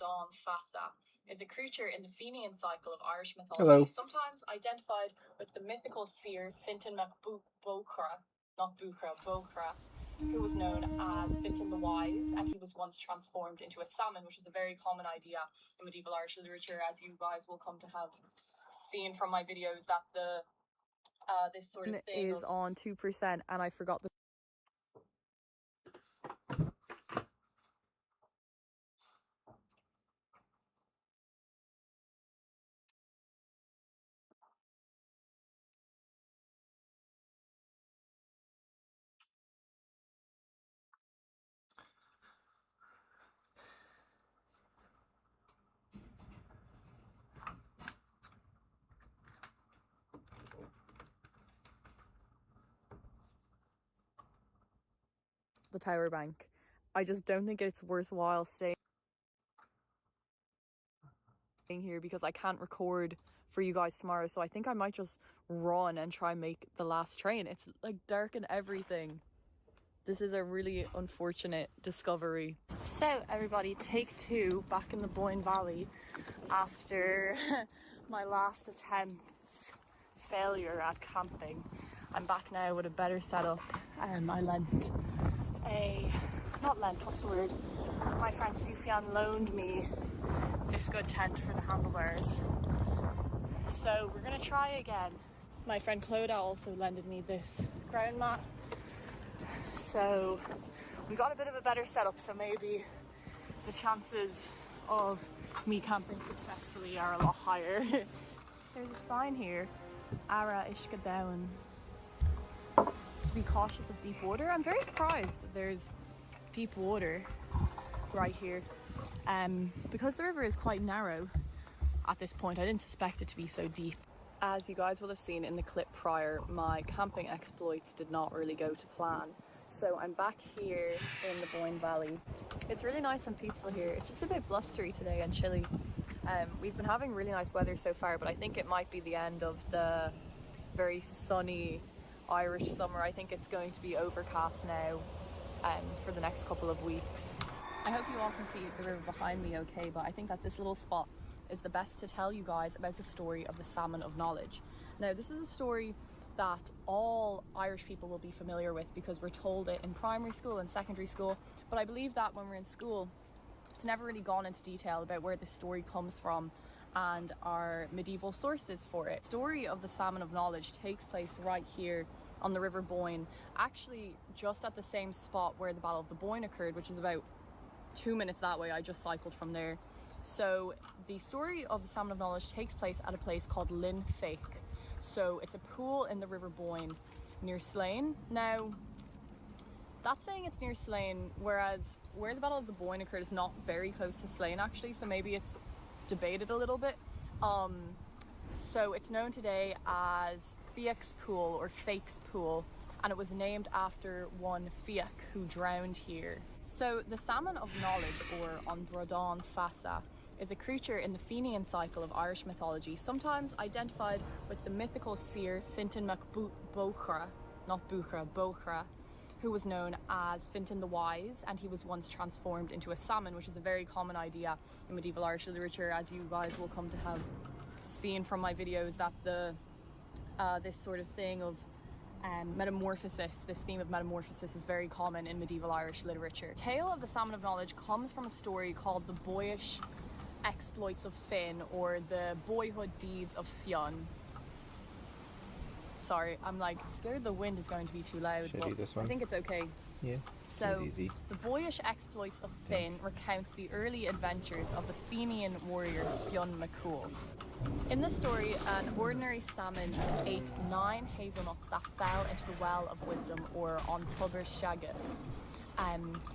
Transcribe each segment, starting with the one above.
Drodon Fassa is a creature in the Fenian cycle of Irish mythology, sometimes identified with the mythical seer Fintan Bocra, who was known as Fintan the Wise, and he was once transformed into a salmon, which is a very common idea in medieval Irish literature, as you guys will come to have seen from my videos, that this sort of thing is on 2%, and I forgot the power bank. I just don't think it's worthwhile staying here because I can't record for you guys tomorrow, so I think I might just run and try and make the last train. It's like dark and everything. This is a really unfortunate discovery. So everybody, take two back in the Boyne Valley after my last attempt's failure at camping. I'm back now with a better setup. I lent my friend Sufyan loaned me this good tent for the handlebars. So we're gonna try again. My friend Clodagh also lended me this ground mat. So we got a bit of a better setup, so maybe the chances of me camping successfully are a lot higher. There's a sign here, Ara Ishkadown. To be cautious of deep water. I'm very surprised that there's deep water right here. Because the river is quite narrow at this point, I didn't suspect it to be so deep. As you guys will have seen in the clip prior, my camping exploits did not really go to plan. So I'm back here in the Boyne Valley. It's really nice and peaceful here. It's just a bit blustery today and chilly. We've been having really nice weather so far, but I think it might be the end of the very sunny Irish summer. I think it's going to be overcast now for the next couple of weeks. I hope you all can see the river behind me okay, but I think that this little spot is the best to tell you guys about the story of the Salmon of Knowledge. Now, this is a story that all Irish people will be familiar with because we're told it in primary school and secondary school, but I believe that when we're in school, it's never really gone into detail about where this story comes from and our medieval sources for it. The story of the Salmon of Knowledge takes place right here on the River Boyne, actually just at the same spot where the Battle of the Boyne occurred, which is about 2 minutes that way. I just cycled from there. So the story of the Salmon of Knowledge takes place at a place called Lynn Fake. So it's a pool in the River Boyne near Slane. Now, that's saying it's near Slane, whereas where the Battle of the Boyne occurred is not very close to Slane actually, so maybe it's debated a little bit. So it's known today as Fiach's Pool or Fake's Pool, and it was named after one Fiach who drowned here. So the Salmon of Knowledge, or An Brodán Fassa, is a creature in the Fenian cycle of Irish mythology, sometimes identified with the mythical seer Fintan Bocra, who was known as Fintan the Wise, and he was once transformed into a salmon, which is a very common idea in medieval Irish literature, as you guys will come to have seen from my videos, that this sort of thing of metamorphosis, this theme of metamorphosis is very common in medieval Irish literature. The tale of the Salmon of Knowledge comes from a story called the Boyish Exploits of Finn, or the Boyhood Deeds of Fionn. Sorry, I'm like scared the wind is going to be too loud. Should I do this one? I think it's okay. Yeah, so easy. The Boyish Exploits of Finn recounts the early adventures of the Fenian warrior Fionn McCool. In the story, an ordinary salmon ate 9 hazelnuts that fell into the well of wisdom, or on Tugur Shagus,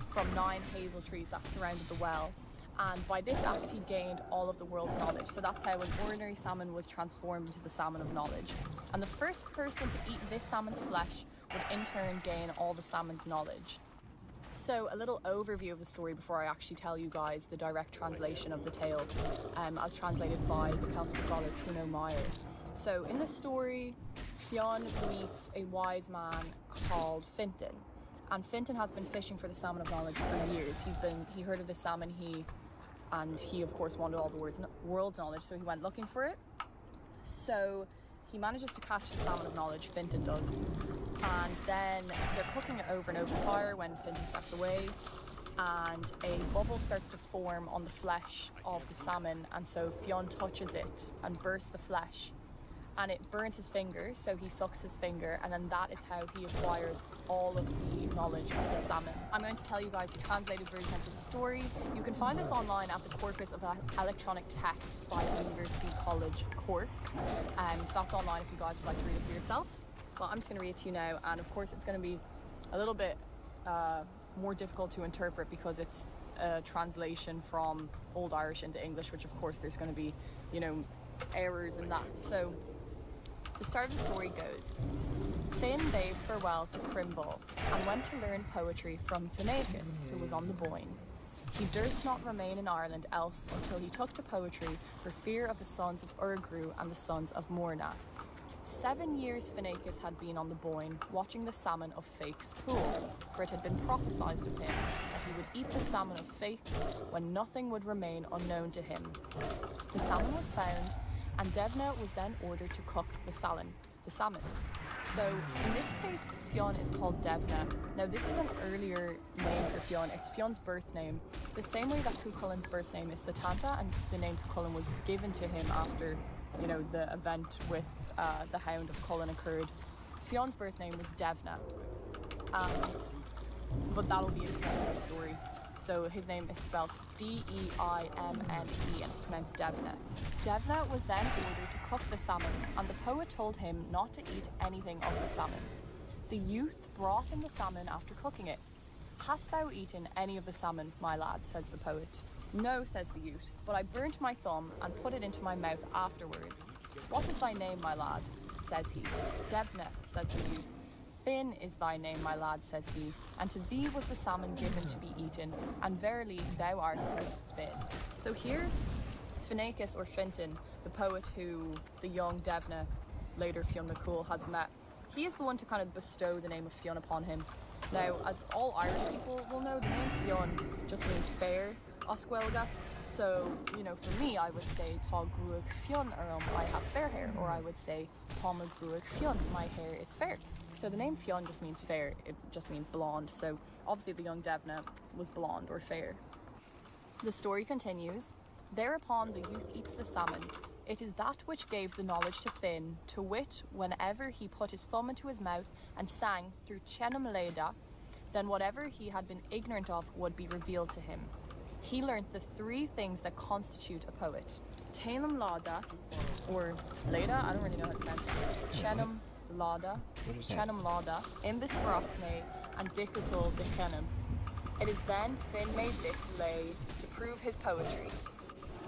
from 9 hazel trees that surrounded the well. And by this act he gained all of the world's knowledge. So that's how an ordinary salmon was transformed into the Salmon of Knowledge. And the first person to eat this salmon's flesh would in turn gain all the salmon's knowledge. So a little overview of the story before I actually tell you guys the direct translation of the tale, as translated by the Celtic scholar Kuno Meyer. So in the story, Fionn meets a wise man called Fintan. And Fintan has been fishing for the Salmon of Knowledge for years. He heard of the salmon, he and he of course wanted all the world's knowledge, so he went looking for it. So he manages to catch the salmon of knowledge, Finton does, and then they're cooking it over an open fire when Finton steps away, and a bubble starts to form on the flesh of the salmon, and so Fionn touches it and bursts the flesh, and it burns his finger, so he sucks his finger, and then that is how he acquires all of the knowledge of the salmon. I'm going to tell you guys the translated version of the story. You can find this online at the Corpus of Electronic Texts by University College Cork. So that's online if you guys would like to read it for yourself. Well, I'm just going to read it to you now, and of course it's going to be a little bit more difficult to interpret because it's a translation from Old Irish into English, which of course there's going to be, you know, errors in that. So the start of the story goes: Finn bade farewell to Crimble and went to learn poetry from Finneicus, who was on the Boyne. He durst not remain in Ireland else until he took to poetry for fear of the sons of Urgru and the sons of Morna. 7 years Finneicus had been on the Boyne, watching the salmon of Fake's pool, for it had been prophesied of him that he would eat the salmon of Fake when nothing would remain unknown to him. The salmon was found, and Devna was then ordered to cook the salmon. So in this case, Fionn is called Devna. Now this is an earlier name for Fionn. It's Fionn's birth name, the same way that Cuchulain's birth name is Setanta, and the name Cuchulainn was given to him after, you know, the event with the Hound of Cullen occurred. Fionn's birth name was Devna, but that'll be his name in the story. So his name is spelled Deimne and it's pronounced Devna. Devna was then ordered to cook the salmon, and the poet told him not to eat anything of the salmon. The youth brought him the salmon after cooking it. Hast thou eaten any of the salmon, my lad, says the poet. No, says the youth, but I burnt my thumb and put it into my mouth afterwards. What is thy name, my lad, says he. Devna, says the youth. Finn is thy name, my lad, says he, and to thee was the salmon given to be eaten, and verily thou art Finn. So here, Finneicus, or Finton, the poet who the young Devna, later Fionn McCool, has met, he is the one to kind of bestow the name of Fionn upon him. Now, as all Irish people will know, the name Fionn just means fair, Oscuelga. So, you know, for me, I would say Tá Gruach Fionn, or I have fair hair, or I would say Tá Gruach Fionn, my hair is fair. So the name Fionn just means fair, it just means blonde. So obviously the young Devna was blonde or fair. The story continues. Thereupon the youth eats the salmon. It is that which gave the knowledge to Finn, to wit, whenever he put his thumb into his mouth and sang through Chenam Leda, then whatever he had been ignorant of would be revealed to him. He learnt the 3 things that constitute a poet. Tainam Lada, or Leda, I don't really know how to pronounce it. Chenam Lada, Chenam Lada, Imbis Frosne, and Dicatul Dichenam. It is then Finn made this lay to prove his poetry.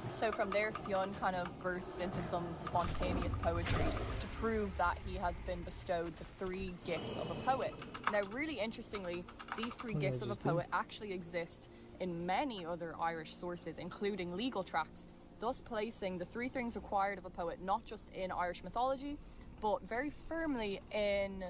So from there, Fionn kind of bursts into some spontaneous poetry to prove that he has been bestowed the 3 gifts of a poet. Now, really interestingly, these 3 gifts of a poet actually exist in many other Irish sources, including legal tracts, thus placing the 3 things required of a poet not just in Irish mythology, but very firmly in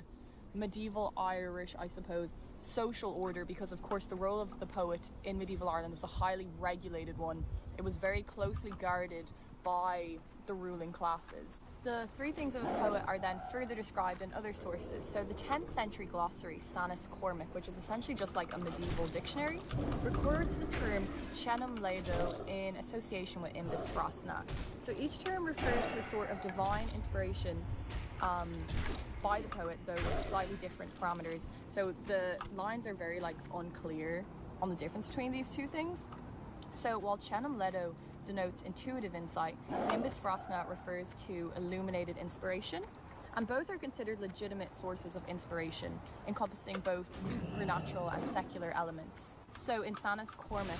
medieval Irish, I suppose, social order, because of course the role of the poet in medieval Ireland was a highly regulated one. It was very closely guarded by the ruling classes. The 3 things of a poet are then further described in other sources. So the 10th century glossary, Sanus Cormac, which is essentially just like a medieval dictionary, records the term Chenam Ledo in association with Imbis Frosna. So each term refers to a sort of divine inspiration by the poet, though with slightly different parameters. So the lines are very unclear on the difference between these 2 things. So while Chenam Ledo denotes intuitive insight, Imbis Frosna refers to illuminated inspiration, and both are considered legitimate sources of inspiration, encompassing both supernatural and secular elements. So in Sanus Cormac,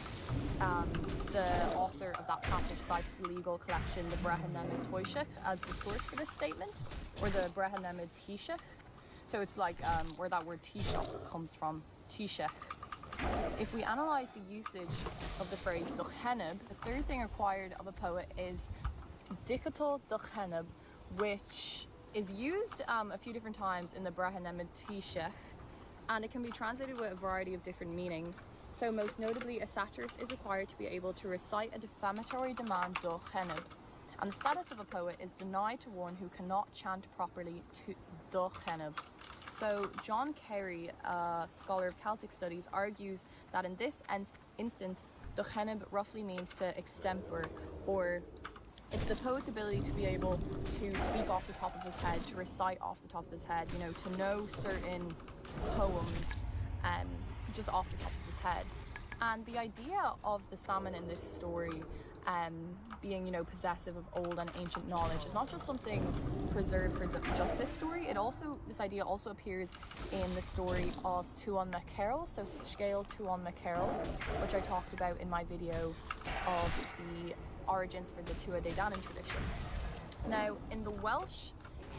the author of that passage cites the legal collection, the Brehon Nemid Taoiseach, as the source for this statement, or the Brehon Nemid Taoiseach. So it's like where that word Taoiseach comes from, Taoiseach. If we analyse the usage of the phrase Docheneb, the 3rd thing required of a poet is Dicatul Docheneb, which is used a few different times in the Brehon Nemid Taoiseach, and it can be translated with a variety of different meanings. So most notably, a satirist is required to be able to recite a defamatory demand do cheneb, and the status of a poet is denied to one who cannot chant properly to do cheneb. So John Kerry, a scholar of Celtic studies, argues that in this instance, do cheneb roughly means to extempore, or it's the poet's ability to be able to speak off the top of his head, to recite off the top of his head, you know, to know certain poems just off the top of his head. And the idea of the salmon in this story being, you know, possessive of old and ancient knowledge is not just something preserved for just this story. This idea also appears in the story of Tuan Macarel, so Scale Tuan Macarel, which I talked about in my video of the origins for the Tua De Danann tradition. Now, in the Welsh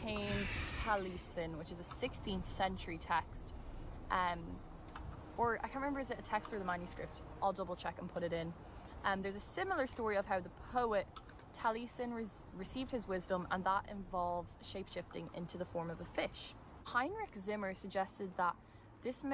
Haines Taliesin, which is a 16th century text, or I can't remember, is it a text or the manuscript? I'll double check and put it in. There's a similar story of how the poet Taliesin received his wisdom, and that involves shapeshifting into the form of a fish. Heinrich Zimmer suggested that this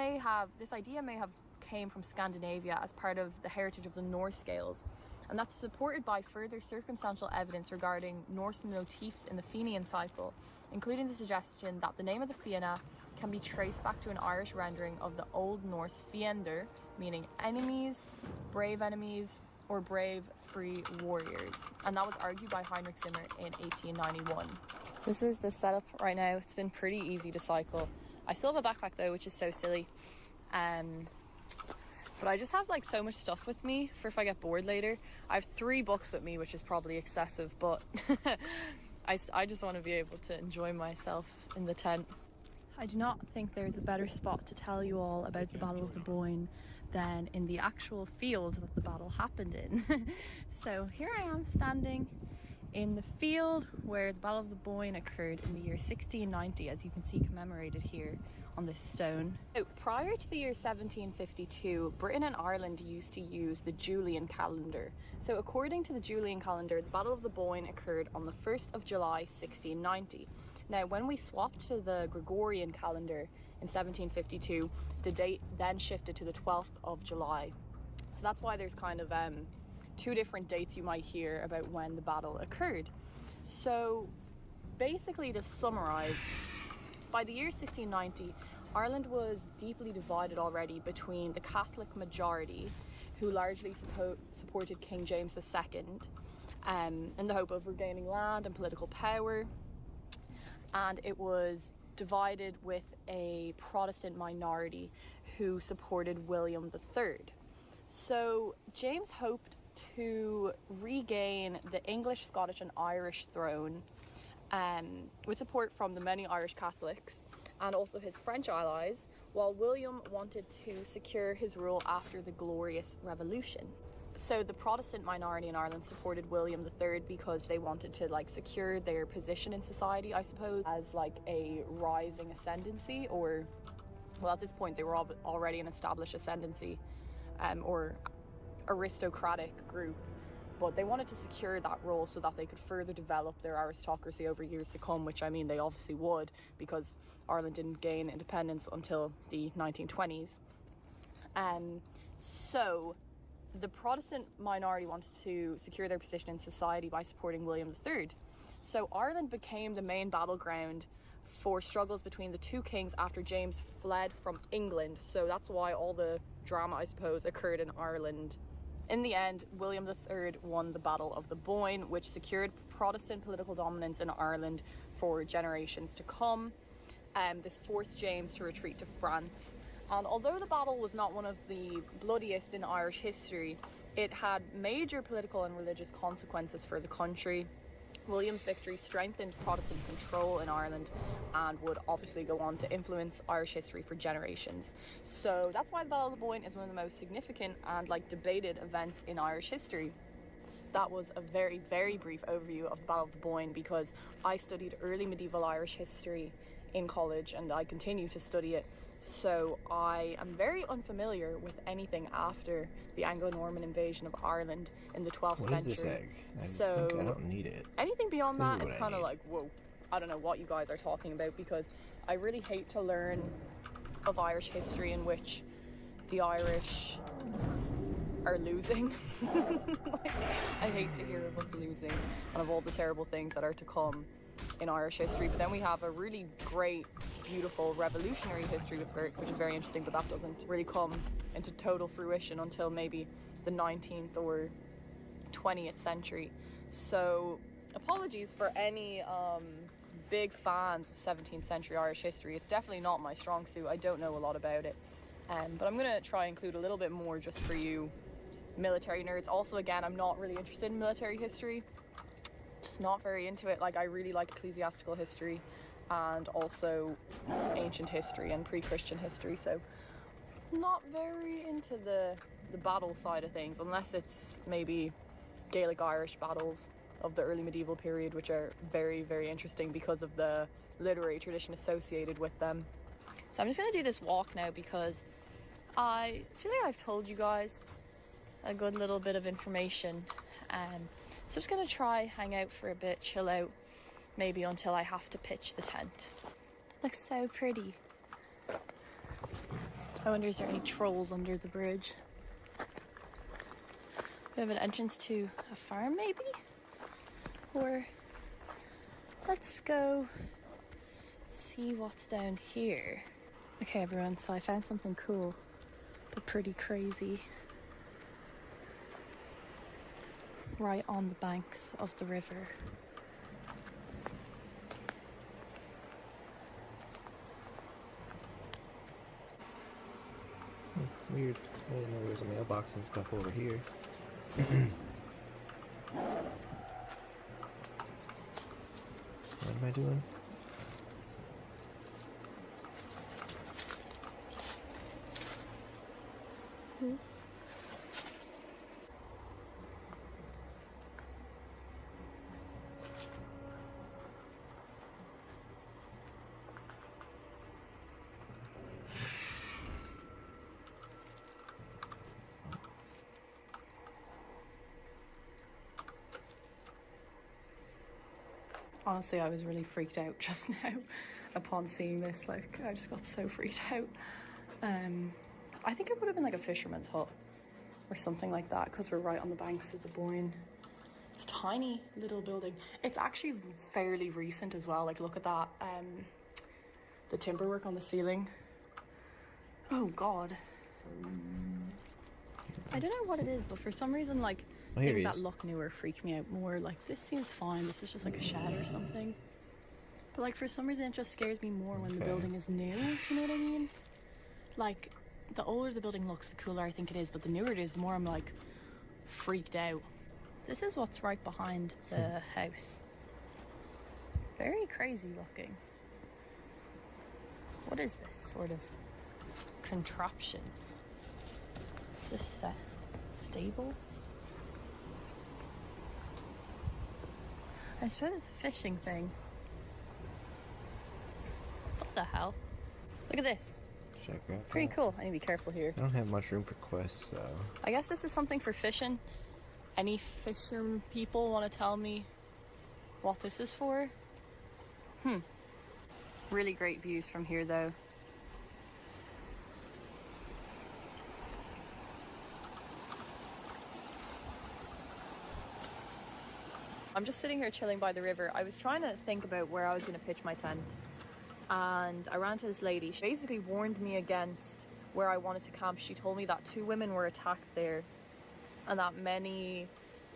idea may have came from Scandinavia as part of the heritage of the Norse scales, and that's supported by further circumstantial evidence regarding Norse motifs in the Fenian cycle, including the suggestion that the name of the Fianna can be traced back to an Irish rendering of the Old Norse fiender, meaning enemies, brave enemies, or brave free warriors, and that was argued by Heinrich Zimmer in 1891. So this is the setup right now. It's been pretty easy to cycle. I still have a backpack though, which is so silly. But I just have like so much stuff with me for if I get bored later. I have 3 books with me, which is probably excessive, but I just want to be able to enjoy myself in the tent. I do not think there's a better spot to tell you all about the Battle of the Boyne than in the actual field that the battle happened in. So here I am standing in the field where the Battle of the Boyne occurred in the year 1690, as you can see commemorated here on this stone. So, prior to the year 1752, Britain and Ireland used to use the Julian calendar. So according to the Julian calendar, the Battle of the Boyne occurred on the 1st of July 1690. Now, when we swapped to the Gregorian calendar in 1752, the date then shifted to the 12th of July. So that's why there's kind of 2 different dates you might hear about when the battle occurred. So basically, to summarize, by the year 1690, Ireland was deeply divided already between the Catholic majority, who largely supported King James II in the hope of regaining land and political power, and it was divided with a Protestant minority who supported William III. So James hoped to regain the English, Scottish and Irish throne with support from the many Irish Catholics and also his French allies, while William wanted to secure his rule after the Glorious Revolution. So the Protestant minority in Ireland supported William III because they wanted to secure their position in society, I suppose, as a rising ascendancy, or well, at this point they were already an established ascendancy or aristocratic group, but they wanted to secure that role so that they could further develop their aristocracy over years to come, which I mean they obviously would, because Ireland didn't gain independence until the 1920s. So the Protestant minority wanted to secure their position in society by supporting William III. So Ireland became the main battleground for struggles between the 2 kings after James fled from England. So that's why all the drama, I suppose, occurred in Ireland. In the end, William III won the Battle of the Boyne, which secured Protestant political dominance in Ireland for generations to come. This forced James to retreat to France. And although the battle was not one of the bloodiest in Irish history, it had major political and religious consequences for the country. William's victory strengthened Protestant control in Ireland and would obviously go on to influence Irish history for generations. So that's why the Battle of the Boyne is one of the most significant and debated events in Irish history. That was a very, very brief overview of the Battle of the Boyne, because I studied early medieval Irish history in college and I continue to study it. So I am very unfamiliar with anything after the Anglo-Norman invasion of Ireland in the 12th century. What is this egg? I don't need it. Anything beyond that is kind of whoa, I don't know what you guys are talking about, because I really hate to learn of Irish history in which the Irish are losing. Like, I hate to hear of us losing and of all the terrible things that are to come in Irish history. But then we have a really great, beautiful revolutionary history, which is very interesting, but that doesn't really come into total fruition until maybe the 19th or 20th century. So apologies for any big fans of 17th century Irish history. It's definitely not my strong suit. I don't know a lot about it, but I'm gonna try and include a little bit more just for you military nerds. Also, again, I'm not really interested in military history, just not very into it. Like, I really like ecclesiastical history and also ancient history and pre-Christian history, so not very into the battle side of things, unless it's maybe Gaelic Irish battles of the early medieval period, which are very, very interesting because of the literary tradition associated with them. So I'm just gonna do this walk now because I feel like I've told you guys a good little bit of information, so I'm just gonna try hang out for a bit, chill out, maybe until I have to pitch the tent. It looks so pretty. I wonder, is there any trolls under the bridge? We have an entrance to a farm, maybe? Or let's go see what's down here. Okay everyone, so I found something cool but pretty crazy right on the banks of the river. Weird. I didn't know there was a mailbox and stuff over here. What am I doing? Honestly, I was really freaked out just now upon seeing this. Like, I just got so freaked out. I think it would have been like a fisherman's hut or something like that, because we're right on the banks of the Boyne. It's a tiny little building. It's actually fairly recent as well. Like, look at that, the timber work on the ceiling. Oh God. I don't know what it is, but for some reason, like, things that look newer freak me out more. Like, this seems fine. This is just like a shed or something. But like, for some reason, it just scares me more when the building is new. You know what I mean? Like, the older the building looks, the cooler I think it is. But the newer it is, the more I'm like freaked out. This is what's right behind the house. Very crazy looking. What is this sort of contraption? Is this a stable? I suppose it's a fishing thing. What the hell? Look at this. Check out Pretty cool. I need to be careful here. I don't have much room for quests though. I guess this is something for fishing. Any fisher people want to tell me what this is for? Really great views from here though. I'm just sitting here chilling by the river. I was trying to think about where I was going to pitch my tent, and I ran into this lady. She basically warned me against where I wanted to camp. She told me that 2 women were attacked there, and that many,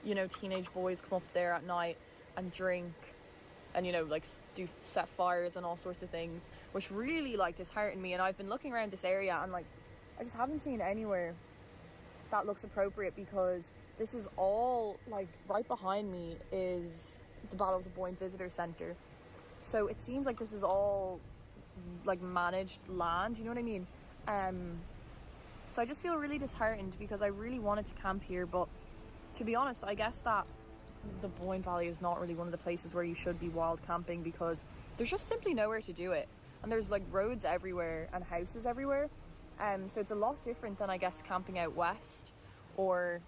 you know, teenage boys come up there at night and drink and, you know, like do set fires and all sorts of things, which really like disheartened me. And I've been looking around this area and like I just haven't seen anywhere that looks appropriate, because this is all like right behind me is the Battle of the Boyne Visitor Centre. So it seems like this is all like managed land, you know what I mean? So I just feel really disheartened because I really wanted to camp here, but to be honest, I guess that the Boyne Valley is not really one of the places where you should be wild camping, because there's just simply nowhere to do it. And there's like roads everywhere and houses everywhere. So it's a lot different than, I guess, camping out west or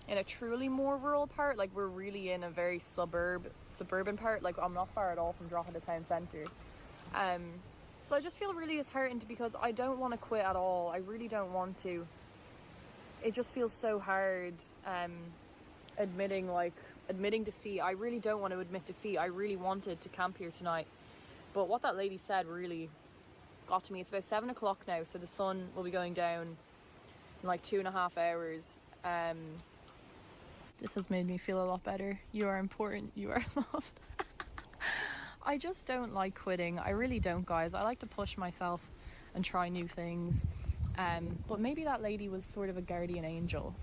in a truly more rural part. Like, we're really in a very suburban part. Like, I'm not far at all from Drogheda town centre. So I just feel really disheartened because I don't want to quit at all. I really don't want to. It just feels so hard admitting defeat. I really don't want to admit defeat. I really wanted to camp here tonight. But what that lady said really got to me. It's about 7 o'clock now, so the sun will be going down in like 2.5 hours. This has made me feel a lot better. You are important, you are loved. I just don't like quitting. I really don't, guys. I like to push myself and try new things. But maybe that lady was sort of a guardian angel,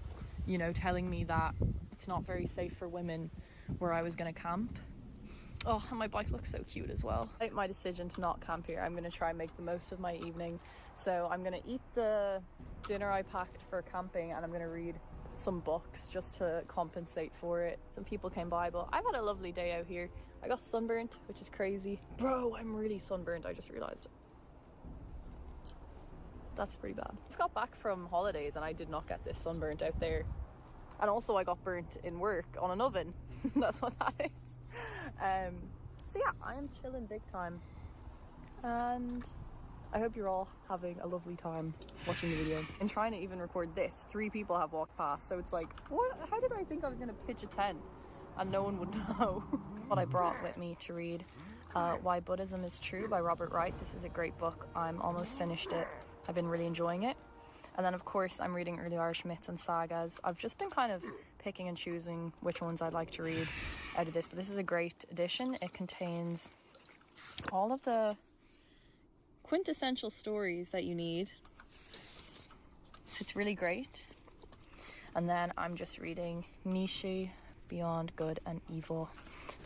you know, telling me that it's not very safe for women where I was going to camp. Oh, and my bike looks so cute as well. I made my decision to not camp here. I'm going to try and make the most of my evening. So I'm going to eat the dinner I packed for camping, and I'm going to read some books just to compensate for it. Some people came by, but I've had a lovely day out here. I got sunburnt, which is crazy. Bro, I'm really sunburnt, I just realized. That's pretty bad. Just got back from holidays and I did not get this sunburnt out there. And also I got burnt in work on an oven. That's what that is. So yeah, I am chilling big time. And I hope you're all having a lovely time watching the video. And trying to even record this, 3 people have walked past. So it's like, what? How did I think I was gonna pitch a tent and no one would know? What I brought with me to read, Why Buddhism is True by Robert Wright. This is a great book. I'm almost finished it. I've been really enjoying it. And then of course I'm reading Early Irish Myths and Sagas. I've just been kind of picking and choosing which ones I'd like to read out of this, but this is a great edition. It contains all of the quintessential stories that you need. So it's really great. And then I'm just reading Nietzsche, Beyond Good and Evil.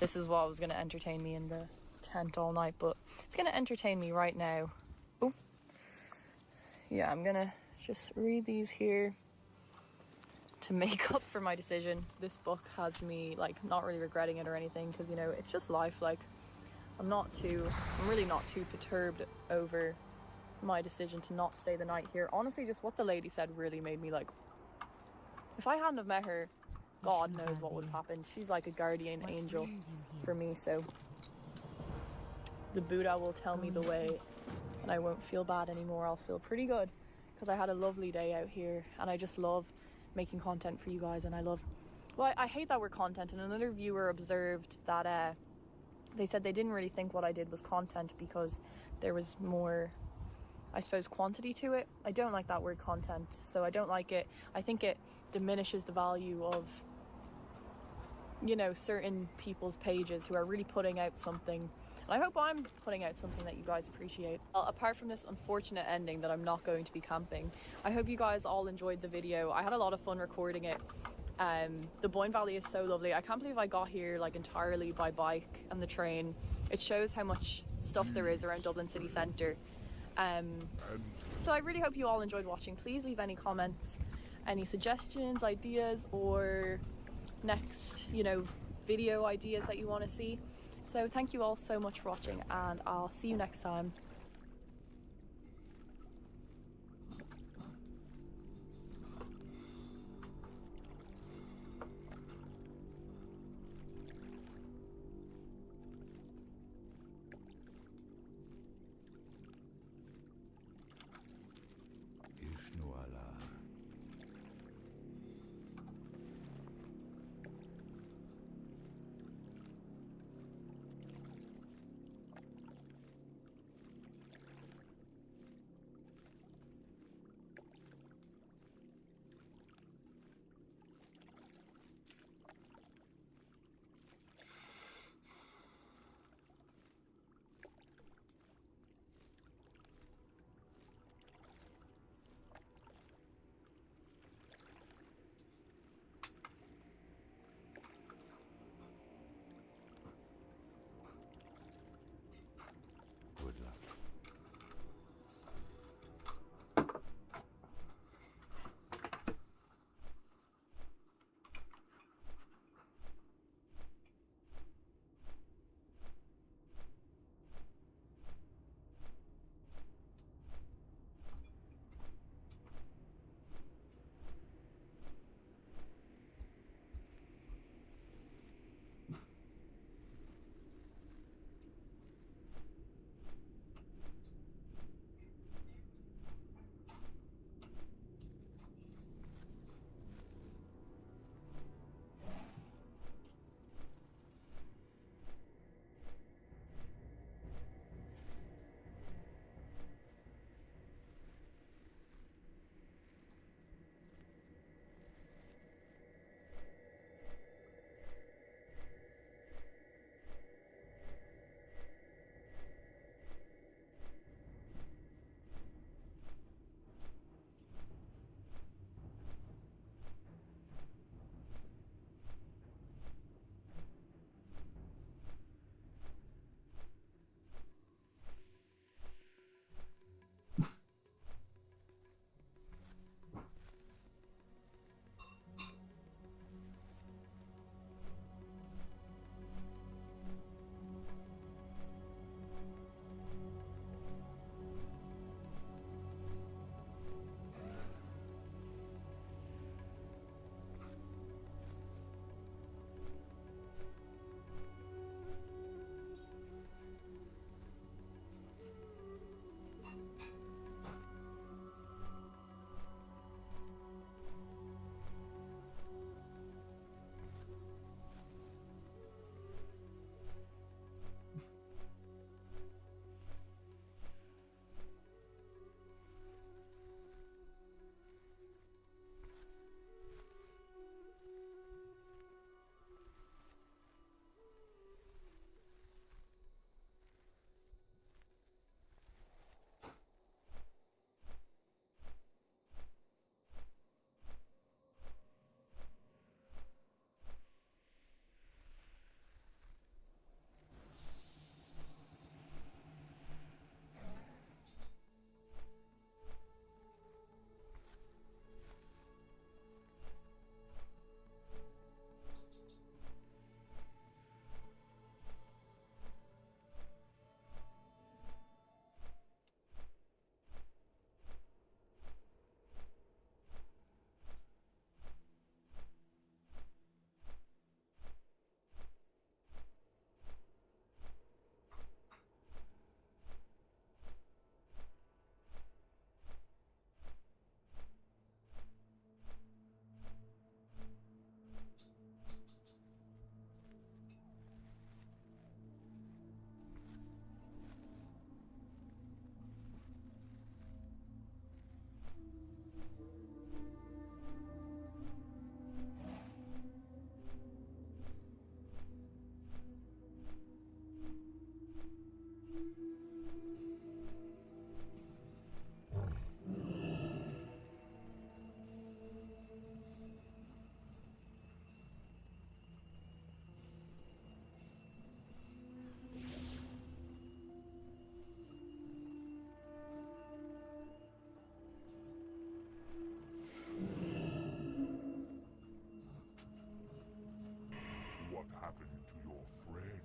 This is what was going to entertain me in the tent all night, but it's going to entertain me right now. Oh, yeah, I'm going to just read these here to make up for my decision. This book has me like not really regretting it or anything, because you know, it's just life. Like I'm really not too perturbed over my decision to not stay the night here. Honestly, just what the lady said really made me like, if I hadn't have met her, God knows what would have happened. She's like a guardian angel for me. So the Buddha will tell me the way and I won't feel bad anymore. I'll feel pretty good because I had a lovely day out here and I just love making content for you guys. And I hate that word content. And another viewer observed that they said they didn't really think what I did was content because there was more, I suppose, quantity to it. I don't like that word content, so I don't like it. I think it diminishes the value of, you know, certain people's pages who are really putting out something. And I hope I'm putting out something that you guys appreciate. Well, apart from this unfortunate ending that I'm not going to be camping, I hope you guys all enjoyed the video. I had a lot of fun recording it. The Boyne Valley is so lovely. I can't believe I got here like entirely by bike and the train. It shows how much stuff there is around Dublin city centre. So I really hope you all enjoyed watching. Please leave any comments, any suggestions, ideas, or next, you know, video ideas that you want to see. So thank you all so much for watching and I'll see you next time. what happened to your friend?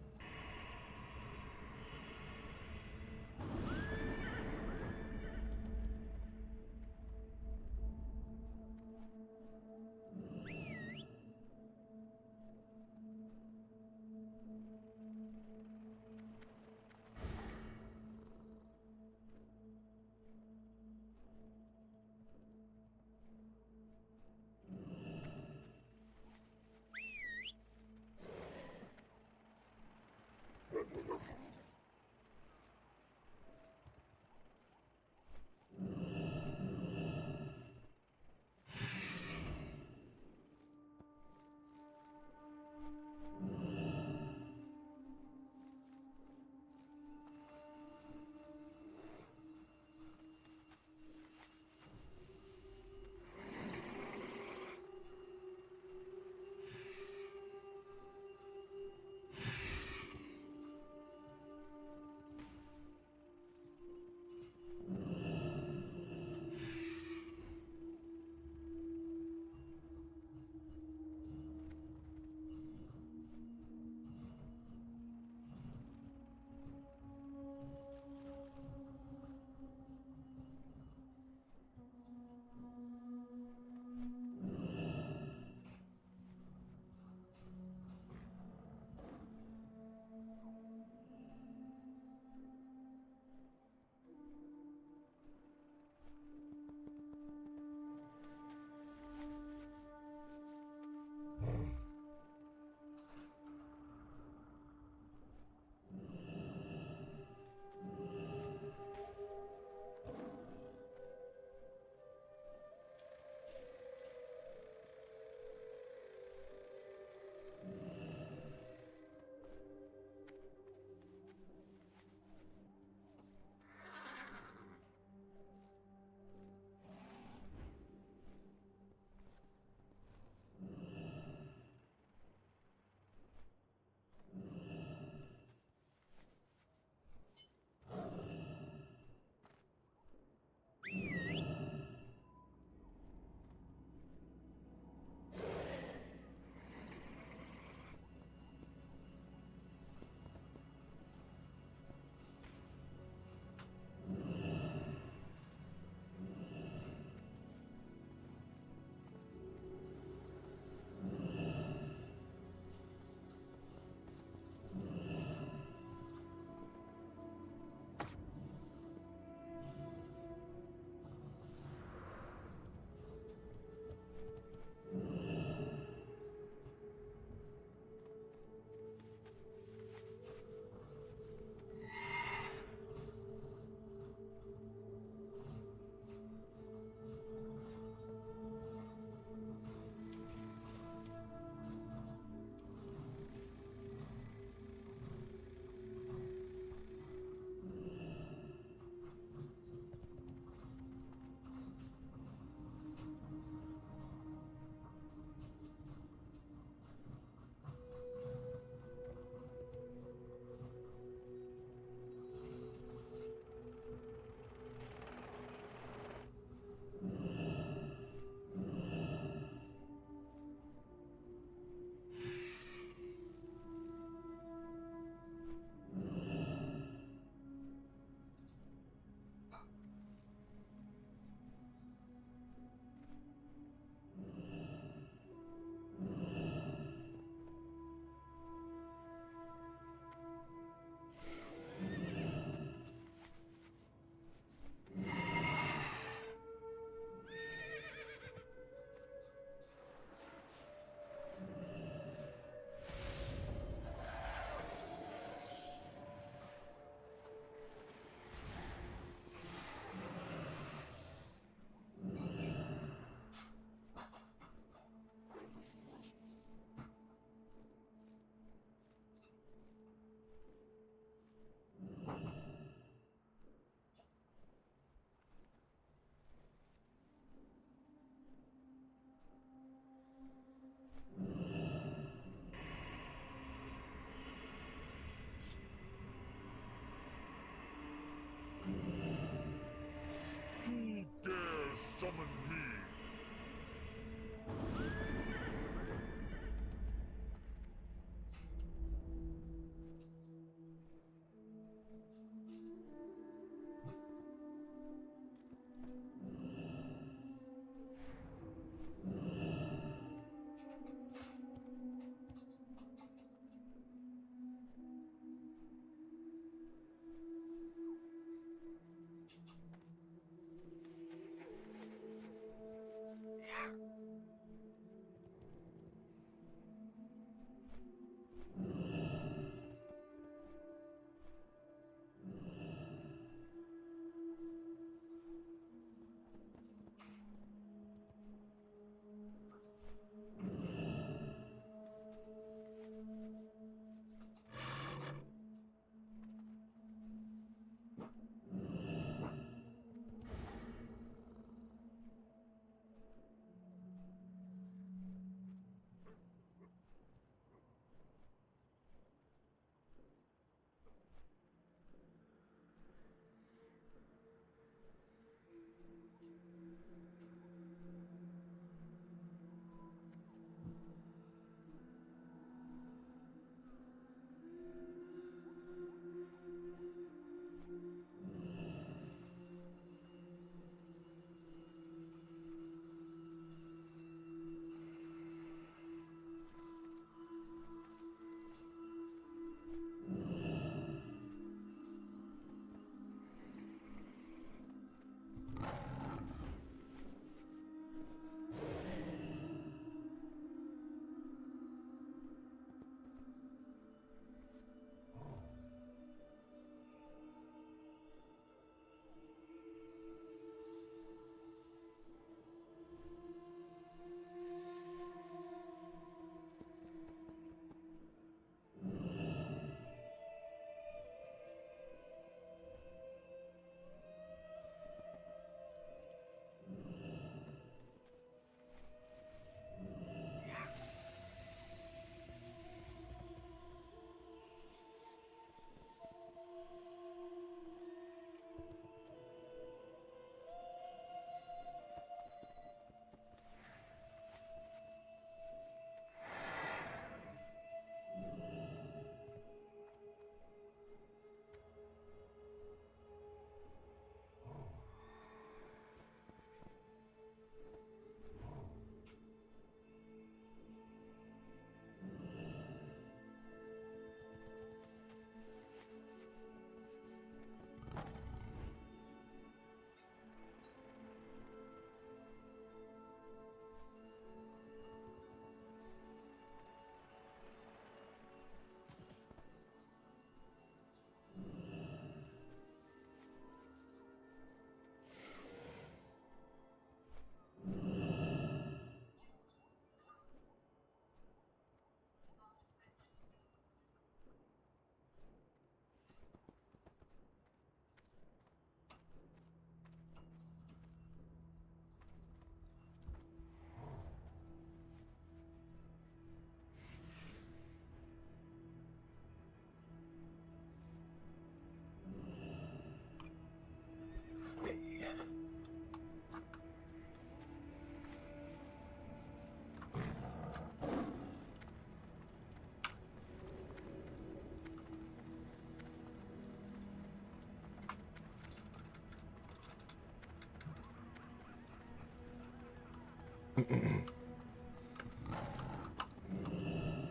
Who dares summon me?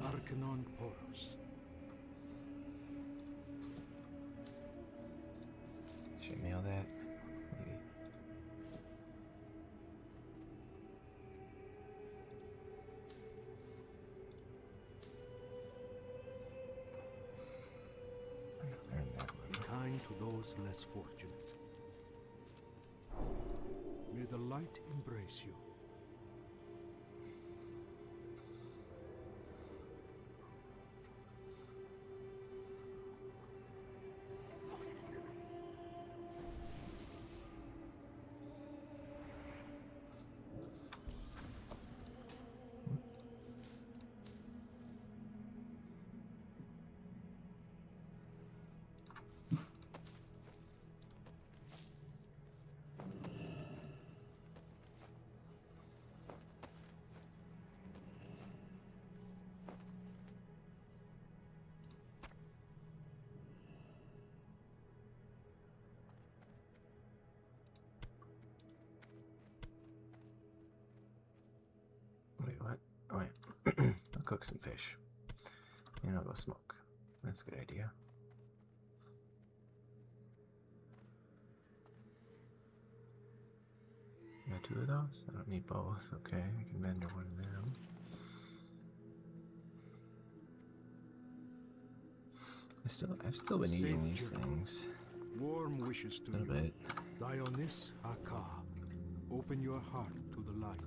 Arcanon Poros. Should I mail that? Maybe. Learn that one. Be kind to those less fortunate. May the light embrace you. Wait, what? Oh, wait. I'll cook some fish. And I'll go smoke. That's a good idea. Got 2 of those? I don't need both. Okay, I can vendor one of them. I've still been eating Safe these journey. things. Warm wishes to A little you. bit. Dionys Aka. Open your heart to the light.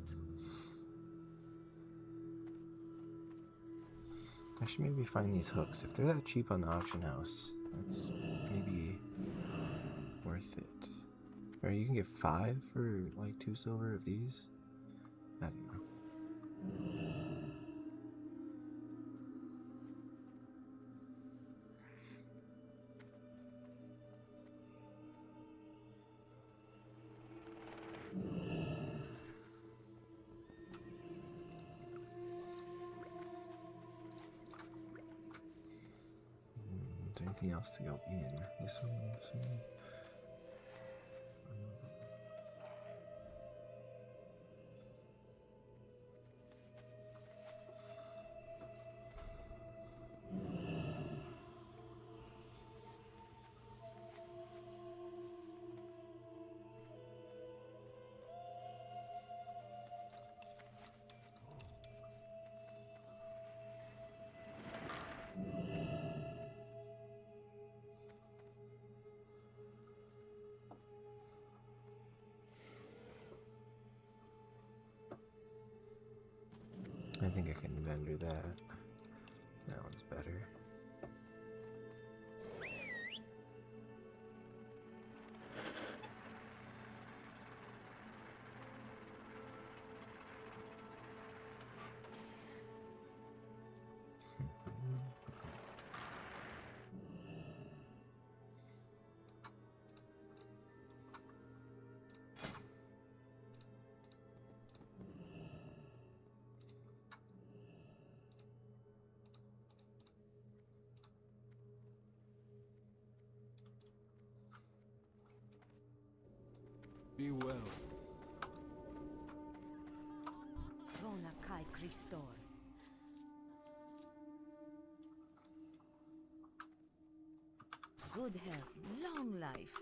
I should maybe find these hooks. If they're that cheap on the auction house, that's maybe worth it. Or you can get 5 for like 2 silver of these. I don't know. Is there anything else to go in? This one, this one. I think I can vendor that. That one's better. Be well. Rona Kai Christor. Good health, long life.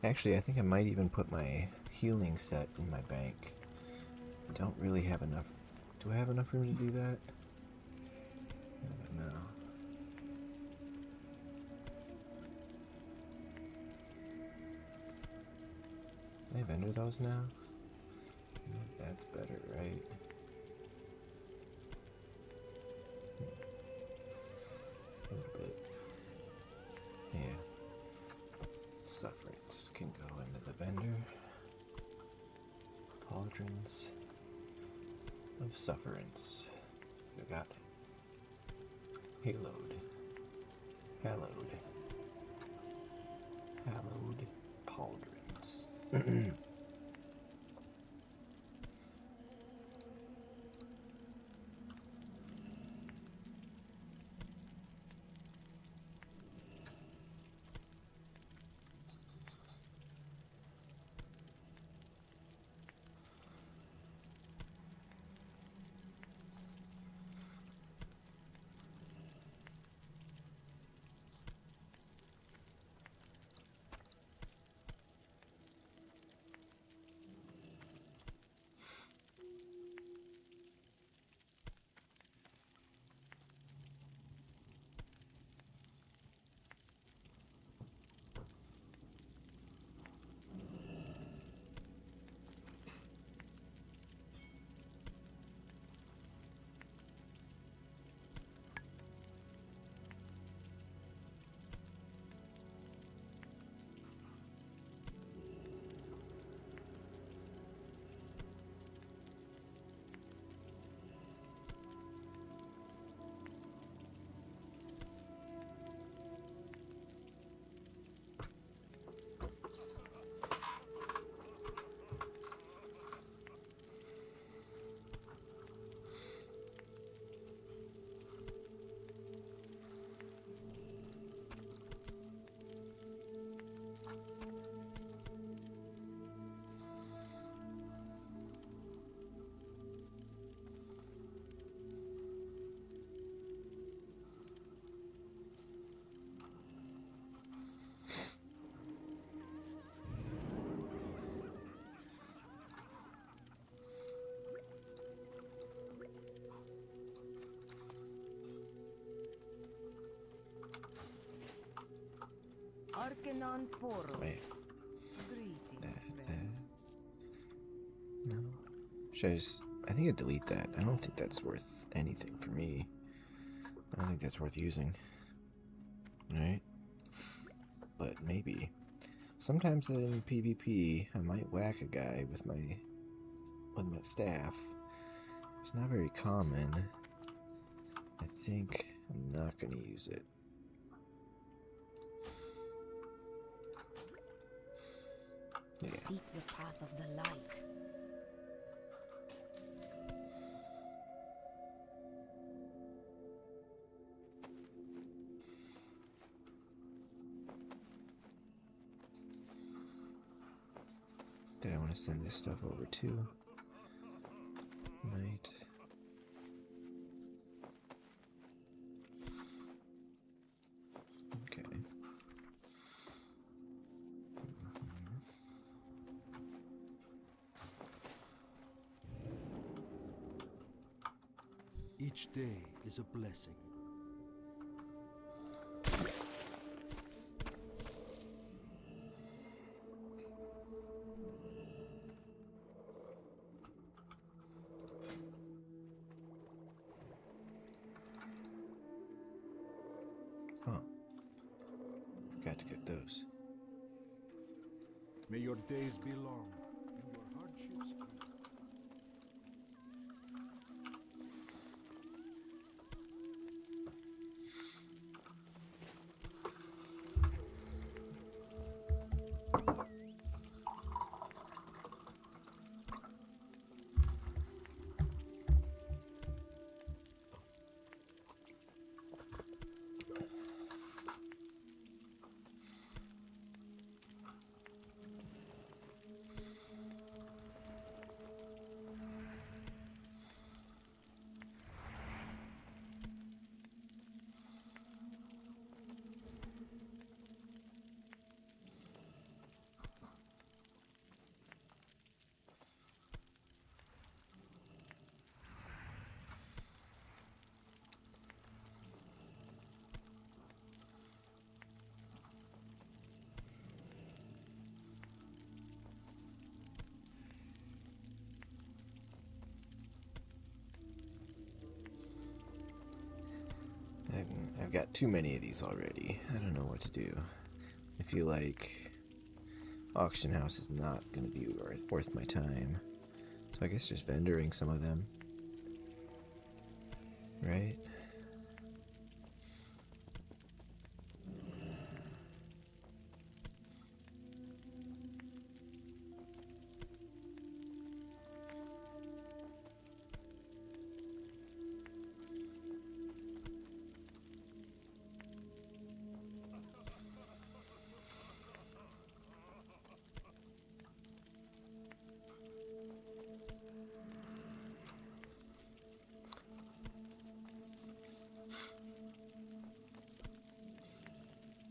Actually, I think I might even put my healing set in my bank. I don't really have enough. Do I have enough room to do that? I don't know. Can I vendor those now? That's better, right? A little bit. Yeah. Sufferance can go into the vendor. Pauldrons of Sufferance. So I got Hallowed. Hallowed. Hallowed Pauldrons. Arcanon Poros. Wait. Greetings, friend. No. Should I just... I think I'd delete that. I don't think that's worth anything for me. I don't think that's worth using. Right? But maybe. Sometimes in PvP, I might whack a guy with my staff. It's not very common. I think I'm not going to use it. Yeah. Seek the path of the light. Did I want to send this stuff over too? Might. Okay. Each day is a blessing. Huh. Got to get those. May your days be long and your hardships few. I've got too many of these already. I don't know what to do. I feel like auction house is not going to be worth my time. So I guess just vendoring some of them. Right?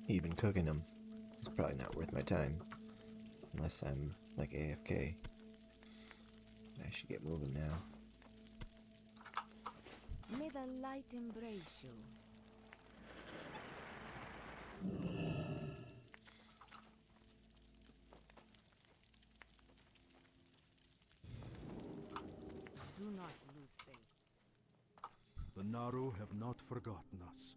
Even cooking them is probably not worth my time. Unless I'm like AFK. I should get moving now. May the light embrace you. Do not lose faith. The Naru have not forgotten us.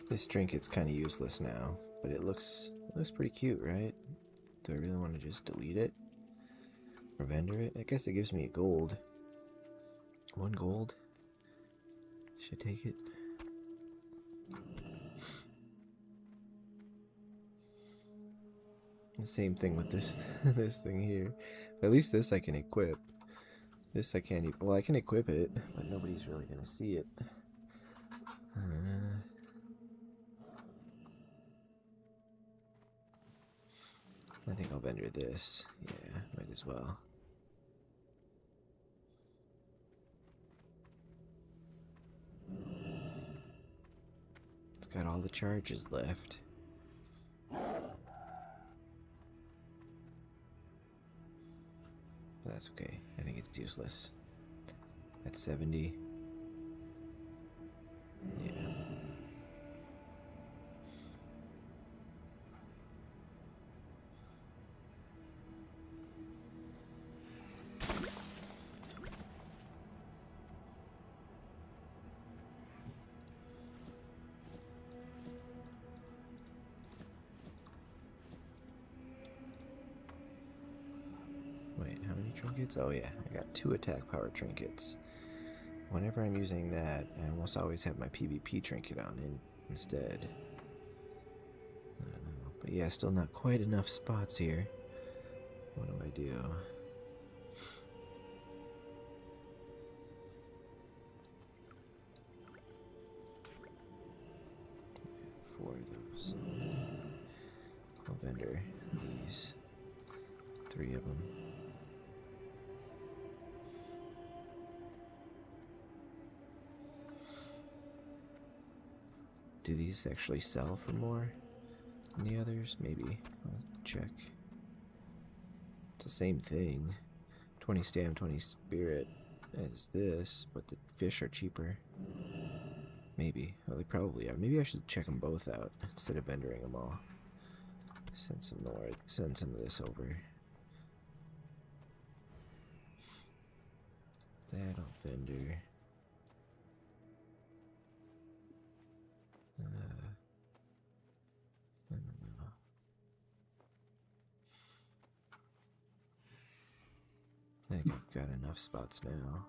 This trinket's kind of useless now, but it looks pretty cute, right? Do I really want to just delete it? Or vendor it? I guess it gives me a gold. 1 gold? Should I take it? The same thing with this this thing here. At least this I can equip. This I can't even. Well, I can equip it, but nobody's really gonna see it. I think I'll vendor this. Yeah, might as well. It's got all the charges left. But that's okay. I think it's useless. That's 70. Yeah. Wait, how many trinkets? Oh yeah, I got 2 attack power trinkets. Whenever I'm using that, I almost always have my PvP trinket on instead. I don't know. But yeah, still not quite enough spots here. What do I do? Four of those. I'll vendor these. 3 of them. Do these actually sell for more than the others? Maybe. I'll check. It's the same thing. 20 stam, 20 spirit as this, but the fish are cheaper. Maybe. Well, they probably are. Maybe I should check them both out instead of vendoring them all. Send some more. Send some of this over. That I'll vendor. I don't know. I think I've got enough spots now.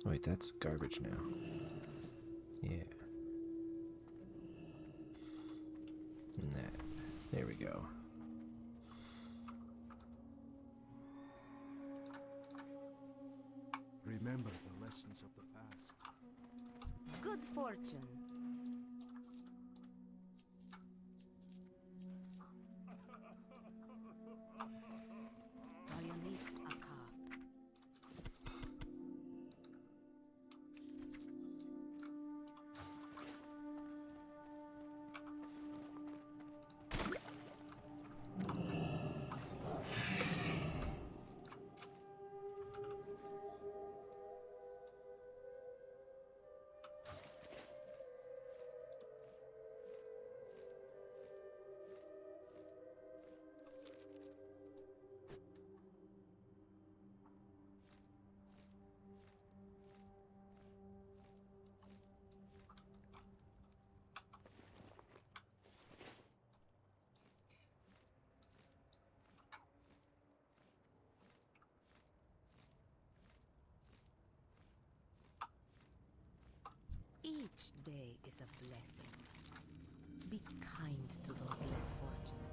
Wait, that's garbage now. Yeah. And that. There we go. Remember the lessons of the past. Good fortune. Lioness Aka. Each day is a blessing. Be kind to those less fortunate.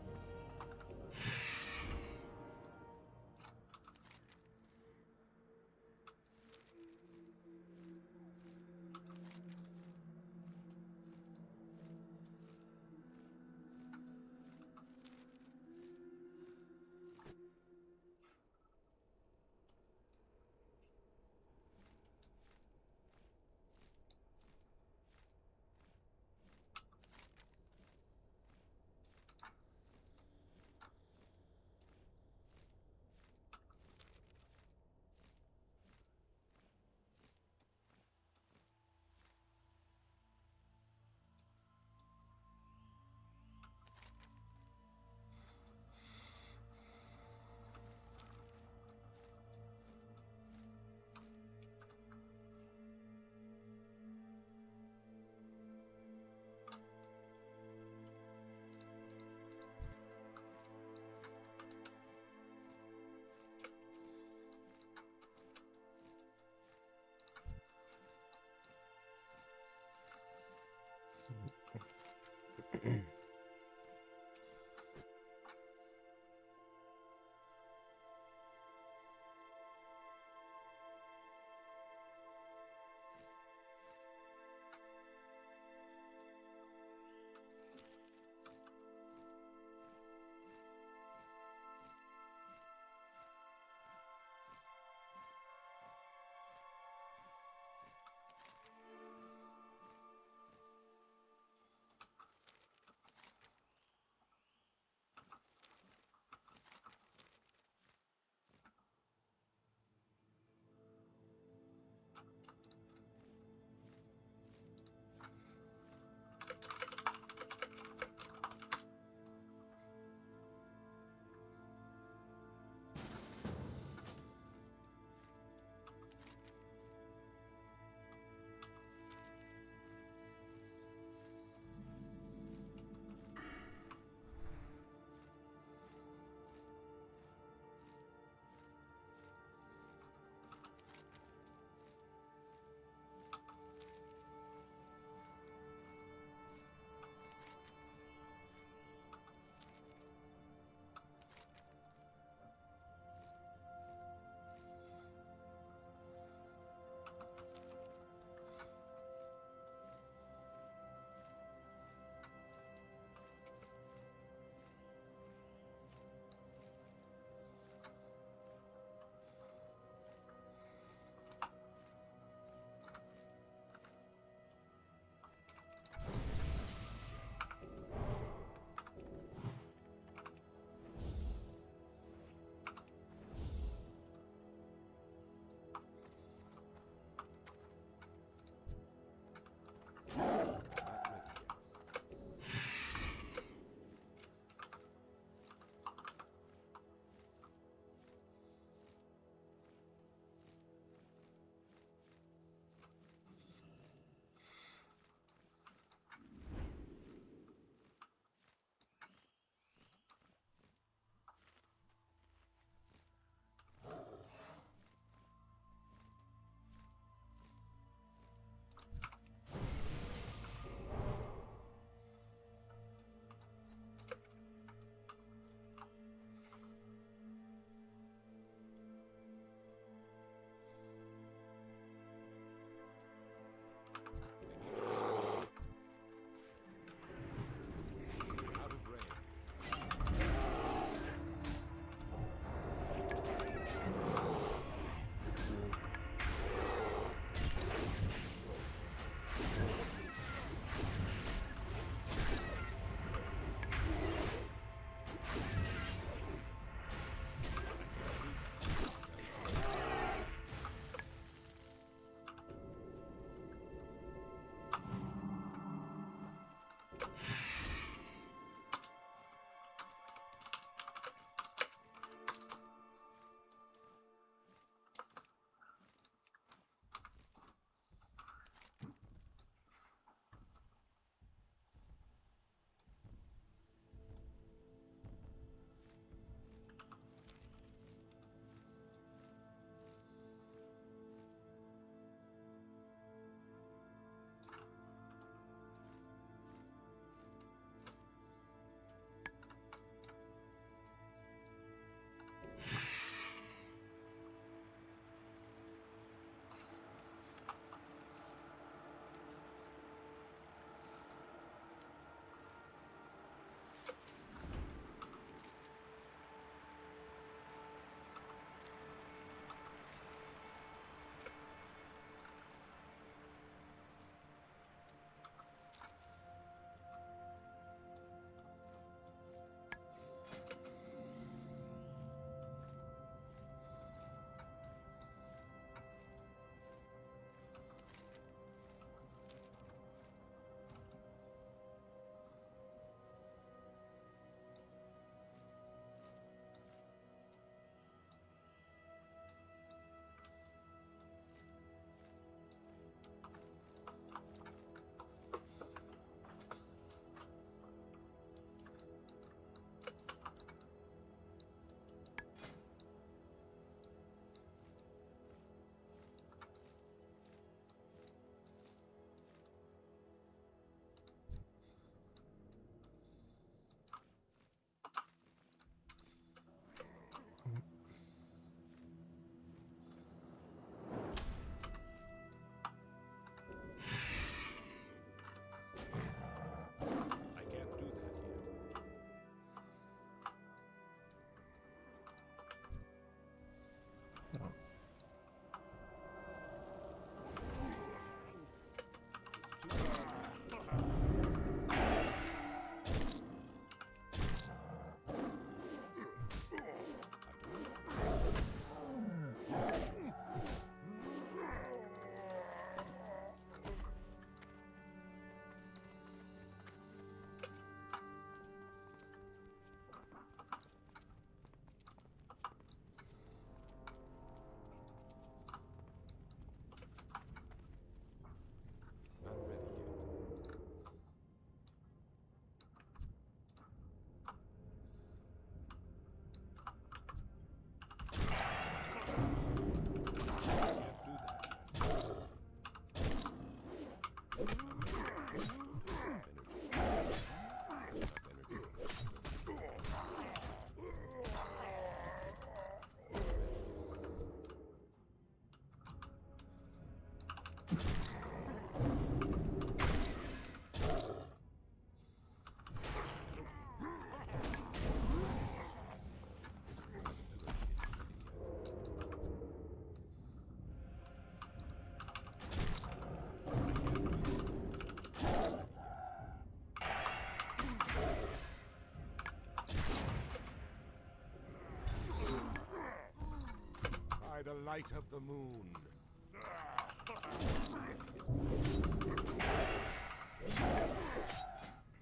the light of the moon.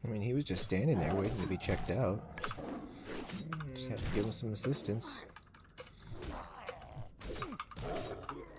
I mean, he was just standing there waiting to be checked out. Just had to give him some assistance. Not ready yet.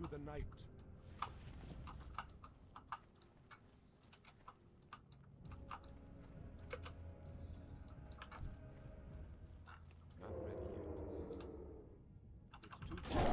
the night. Not ready yet. It's too far.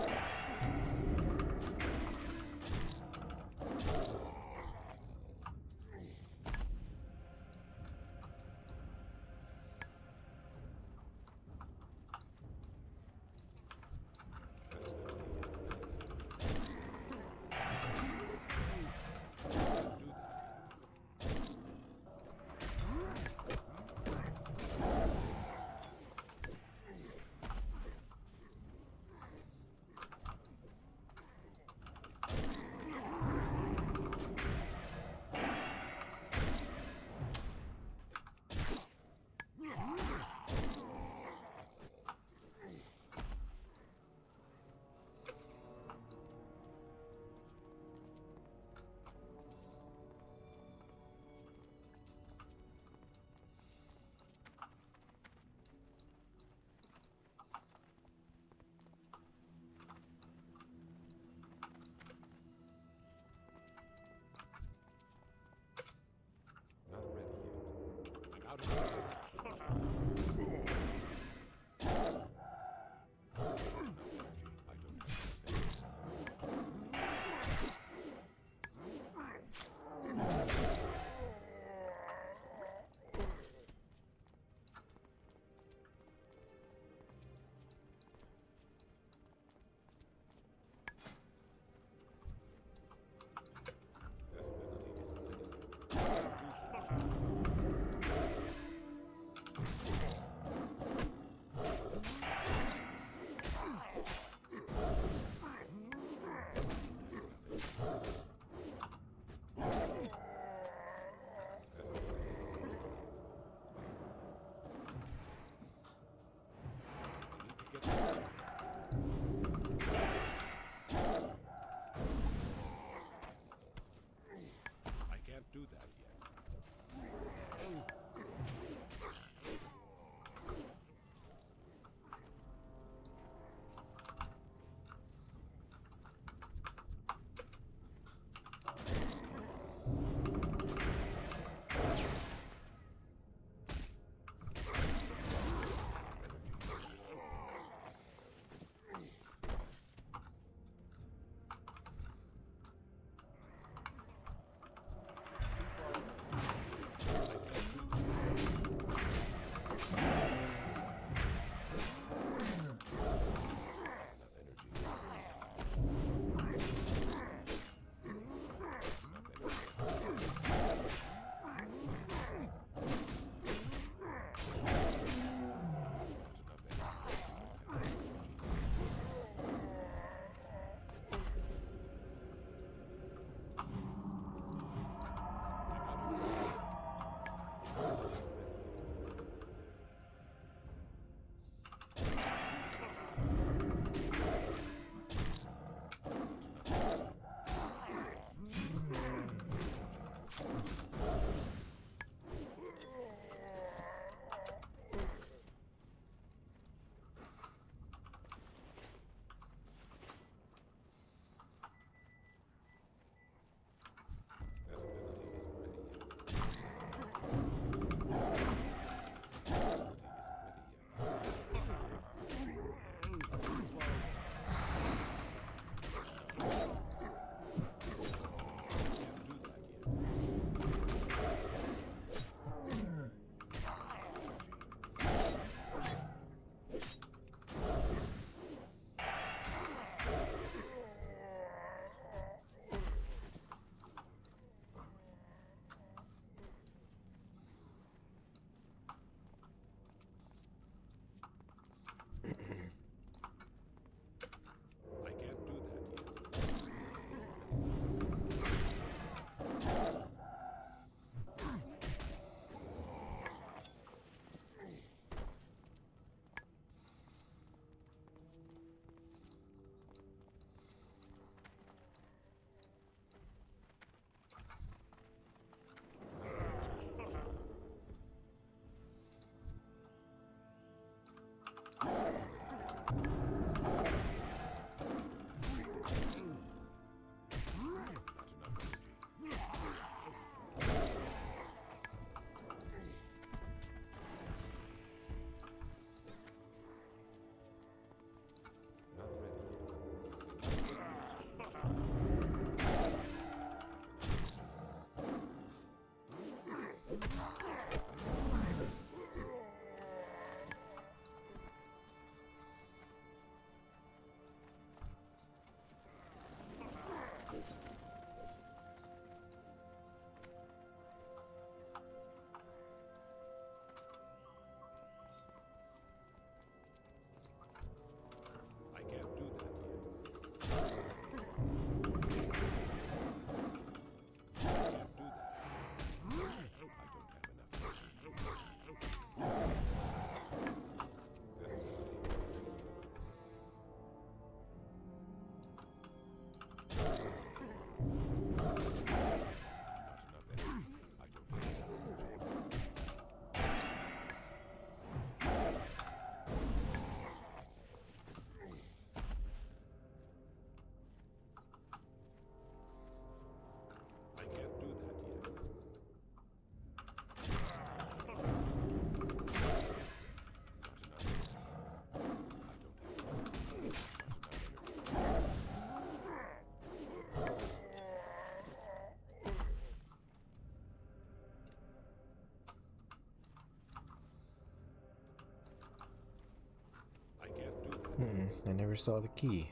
never saw the key.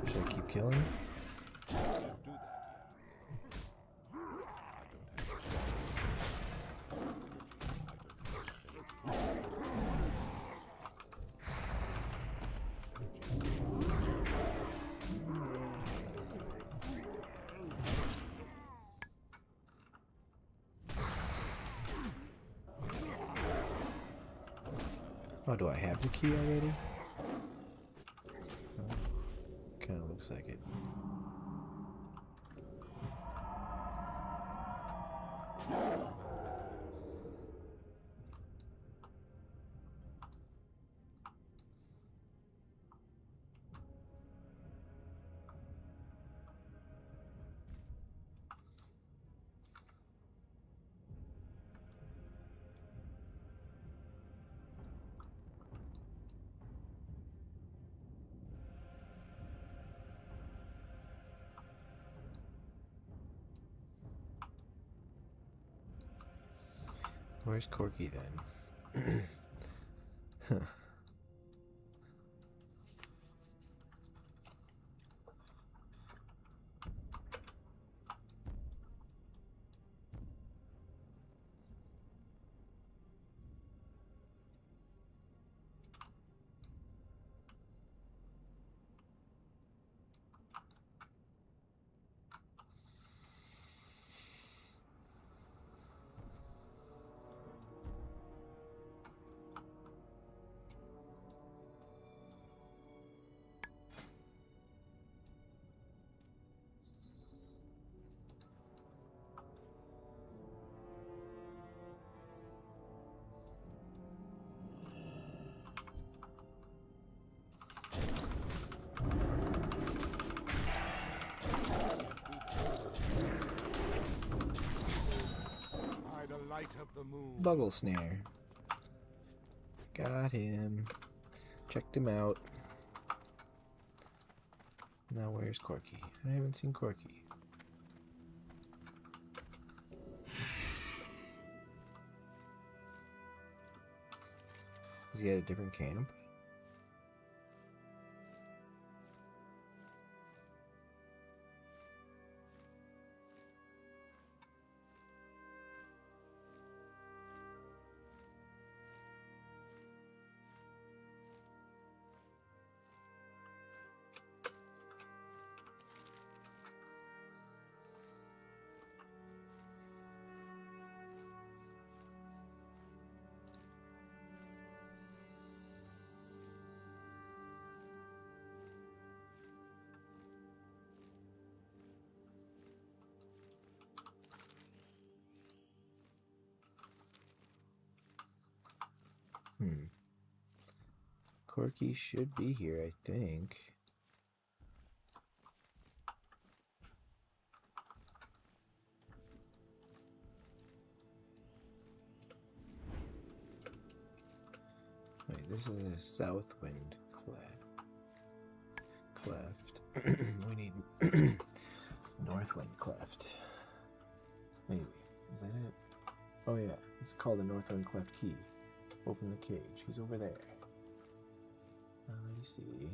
Should I keep killing? Oh, do I have the key already? Oh, kind of looks like it. Where's Corky then? Huh. Of the moon. Buggle snare. Got him. Checked him out. Now where's Corky? I haven't seen Corky. Is he at a different camp? Corky should be here, I think. Wait, this is a Southwind cleft. We need Northwind cleft. Maybe. Is that it? Oh yeah, it's called the Northwind cleft key. Open the cage. He's over there. I see.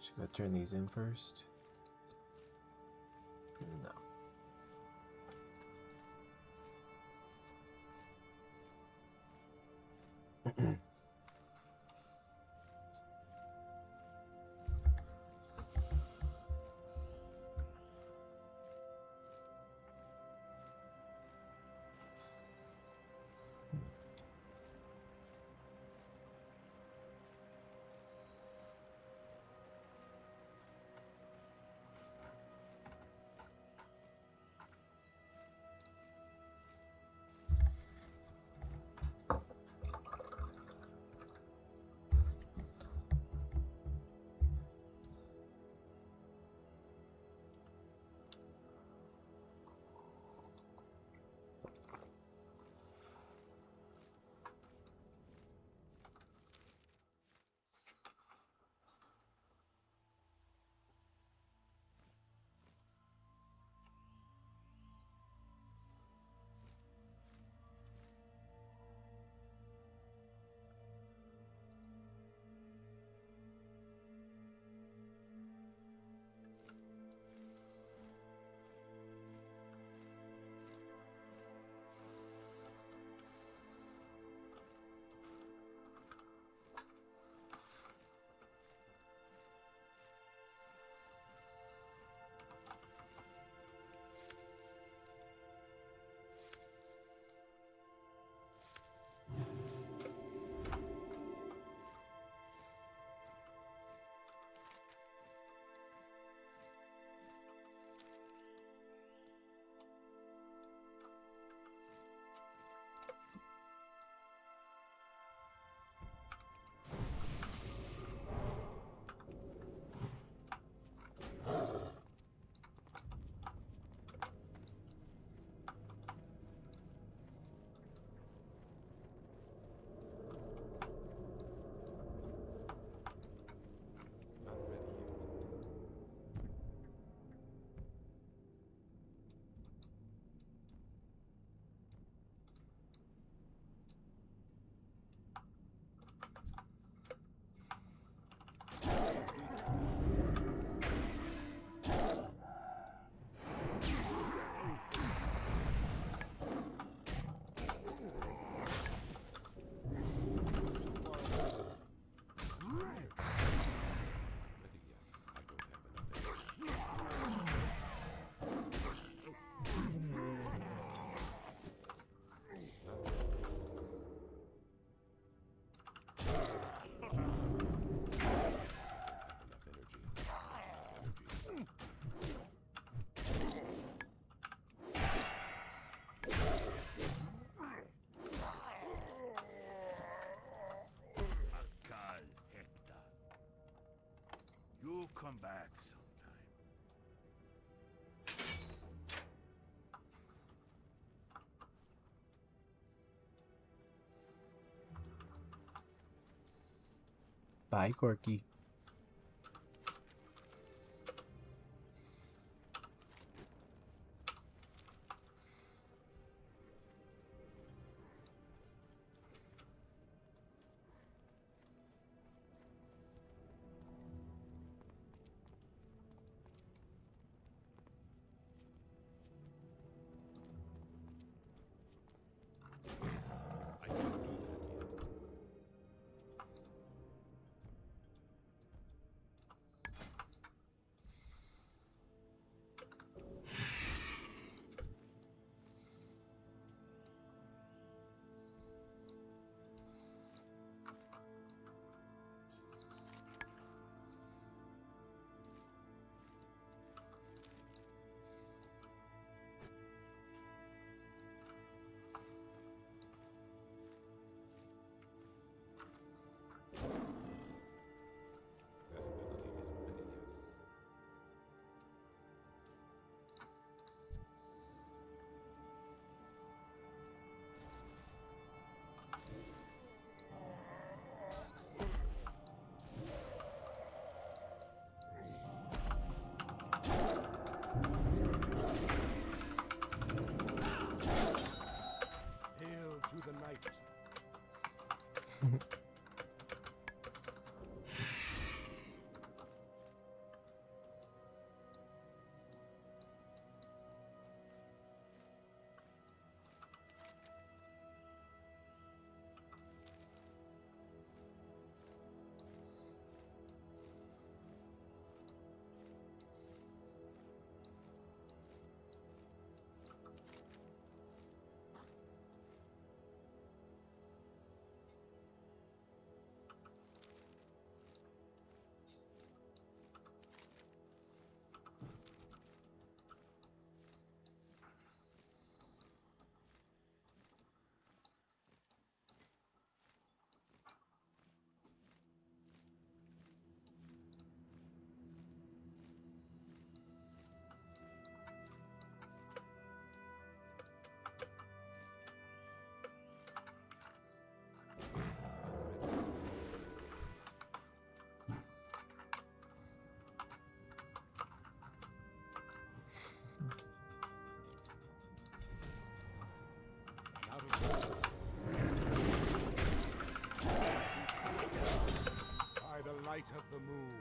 Should I turn these in first? No. come back sometime. Bye, Corky. I can't do that yet. That ability isn't ready yet. Hail to the night. Out of by the light of the moon.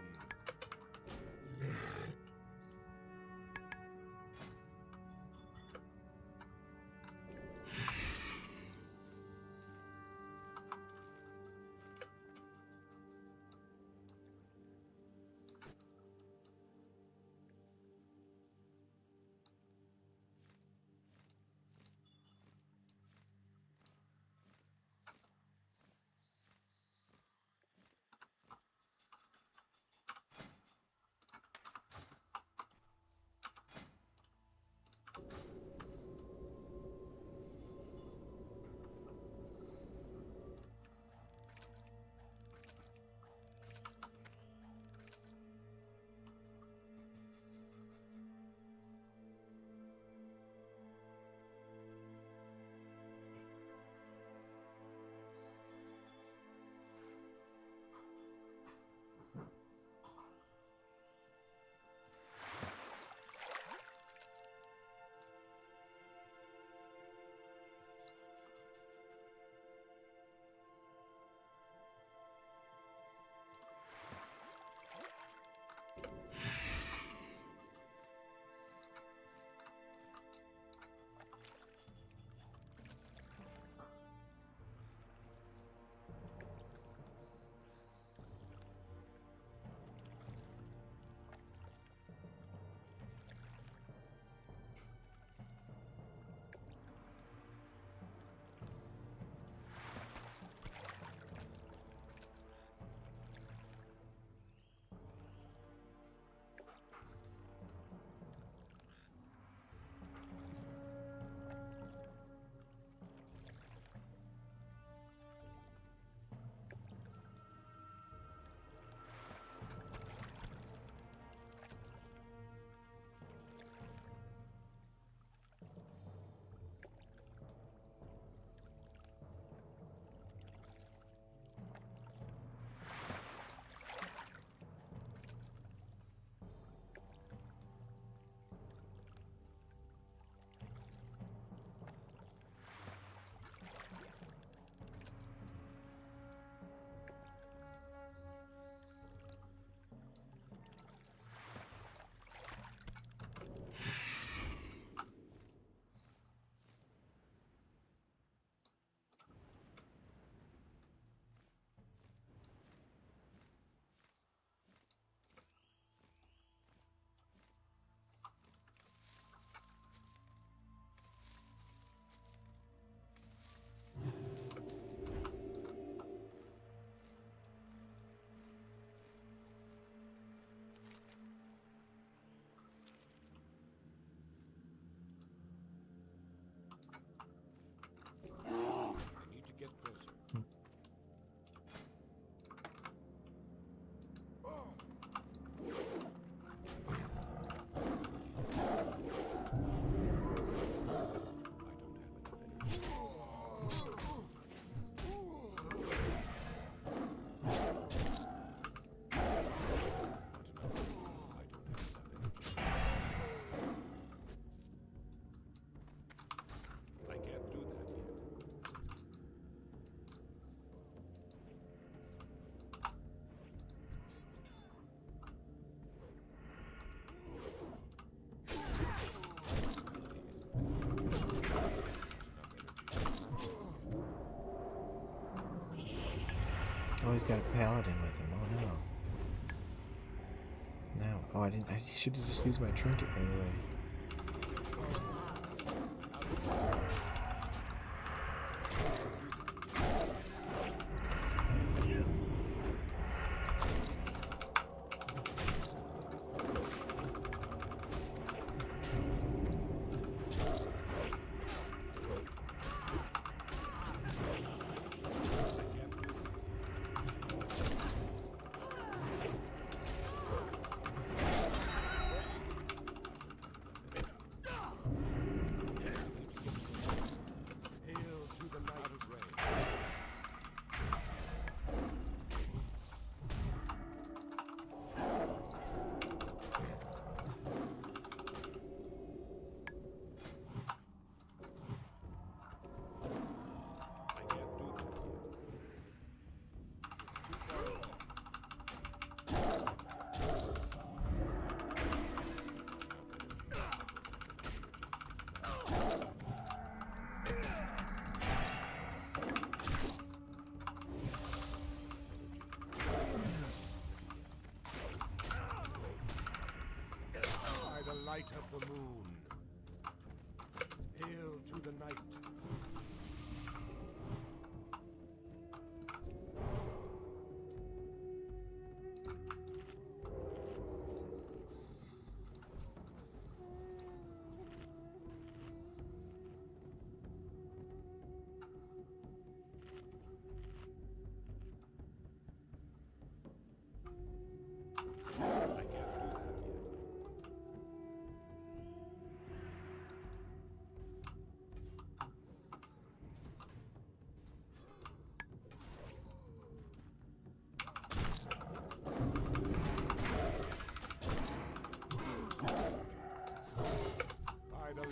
he's got a paladin with him. Oh no. No. Oh, I didn't. I should have just used my trinket right away. Light of the moon. Hail to the night.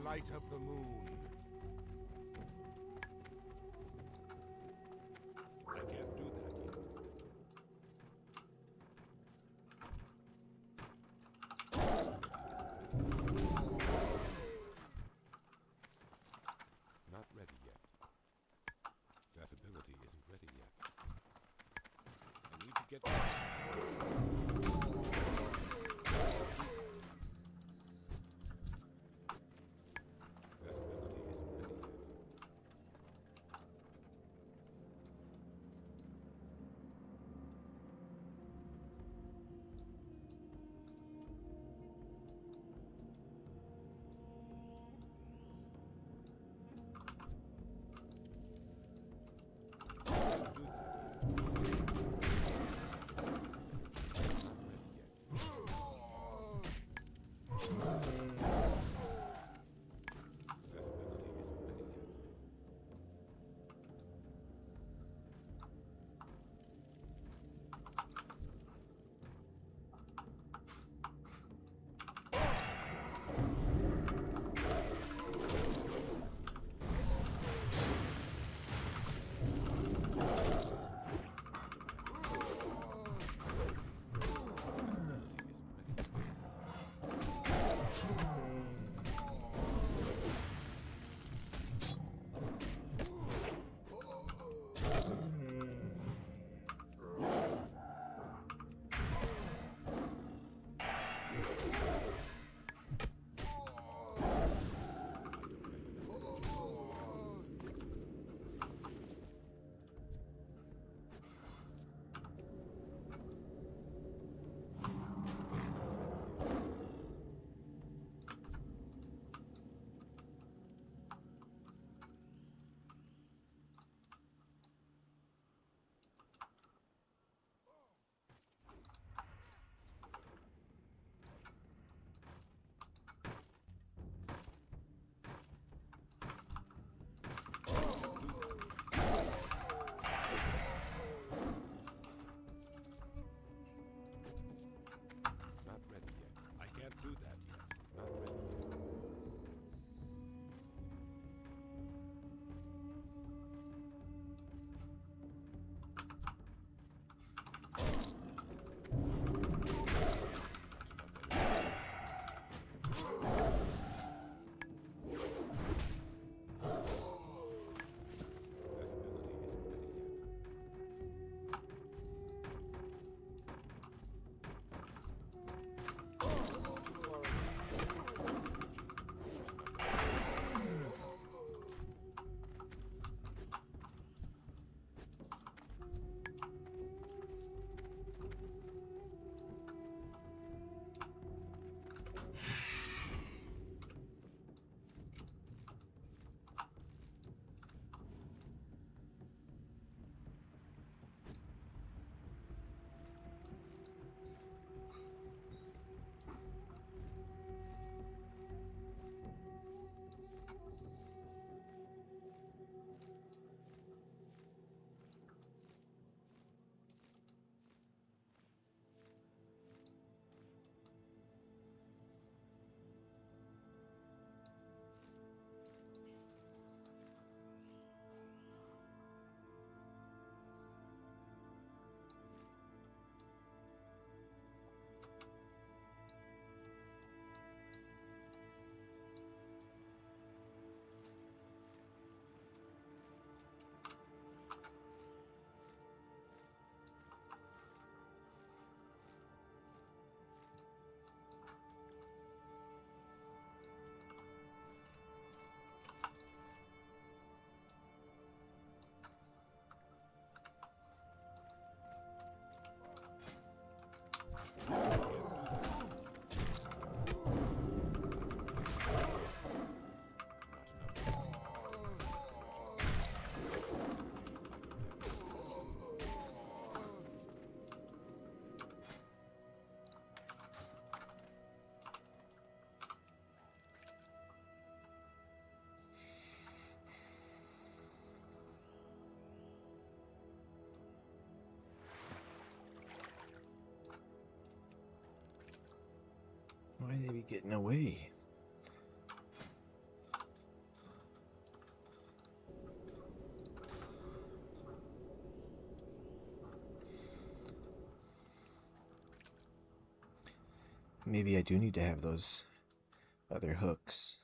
Light of the moon. I can't do that yet. Not ready yet. That ability isn't ready yet. I need to get Why they be getting away? Maybe I do need to have those other hooks.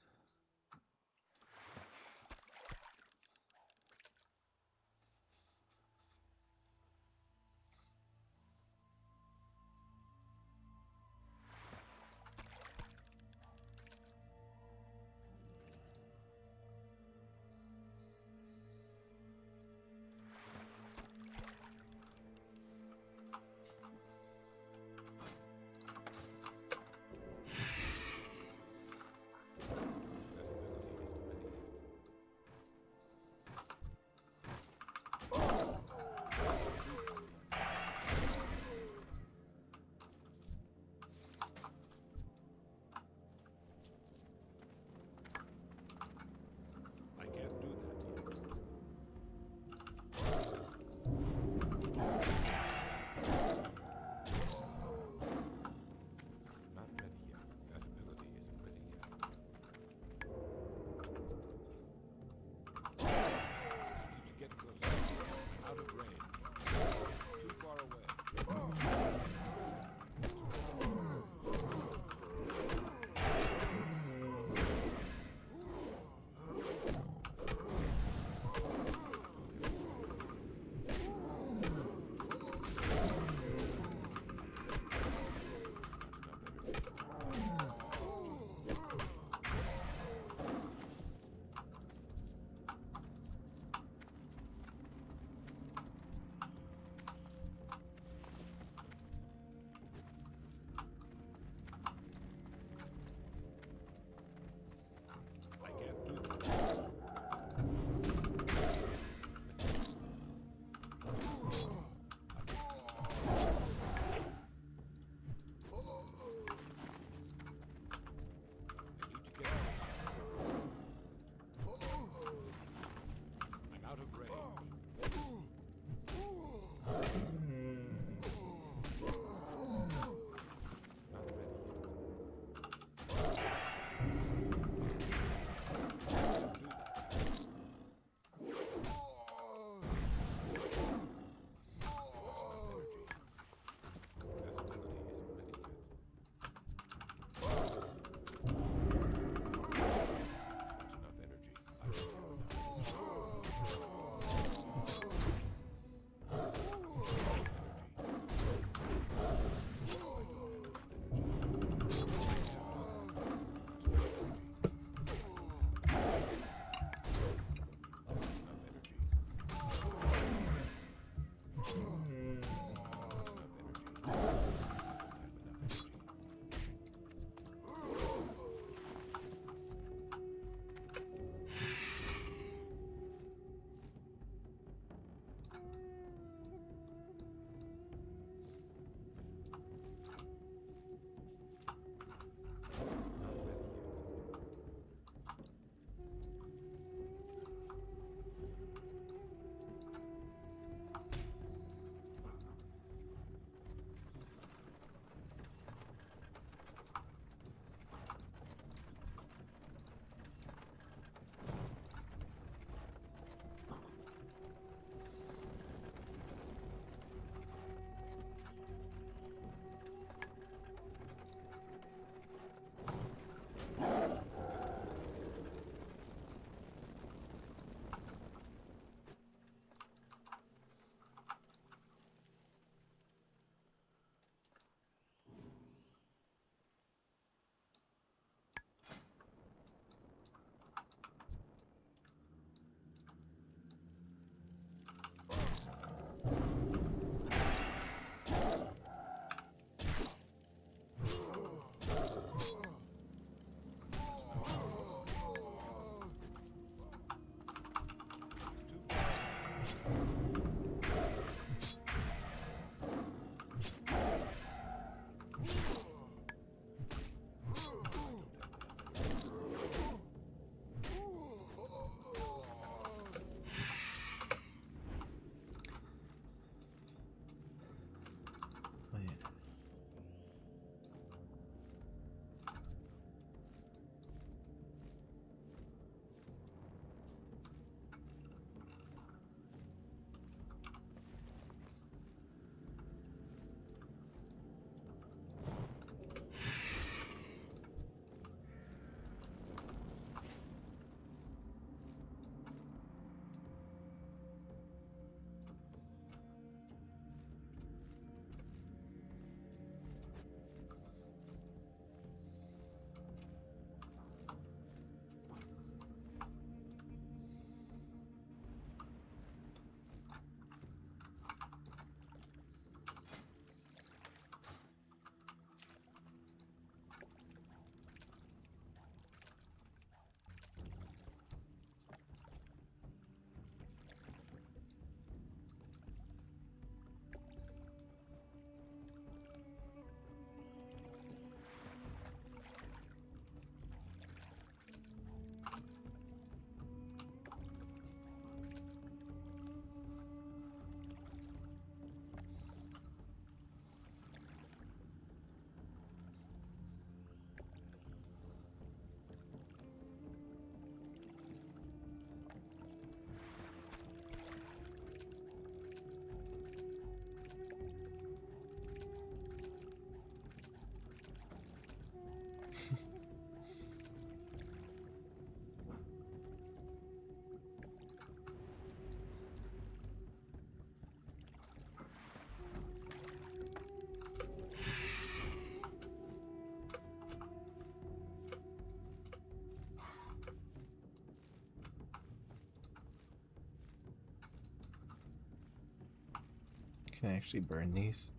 Can I actually burn these?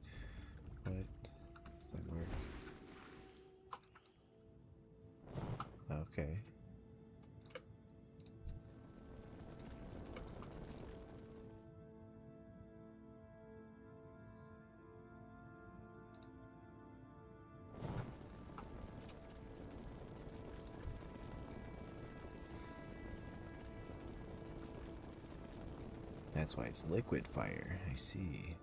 What does that work? Okay. That's why it's liquid fire. I see.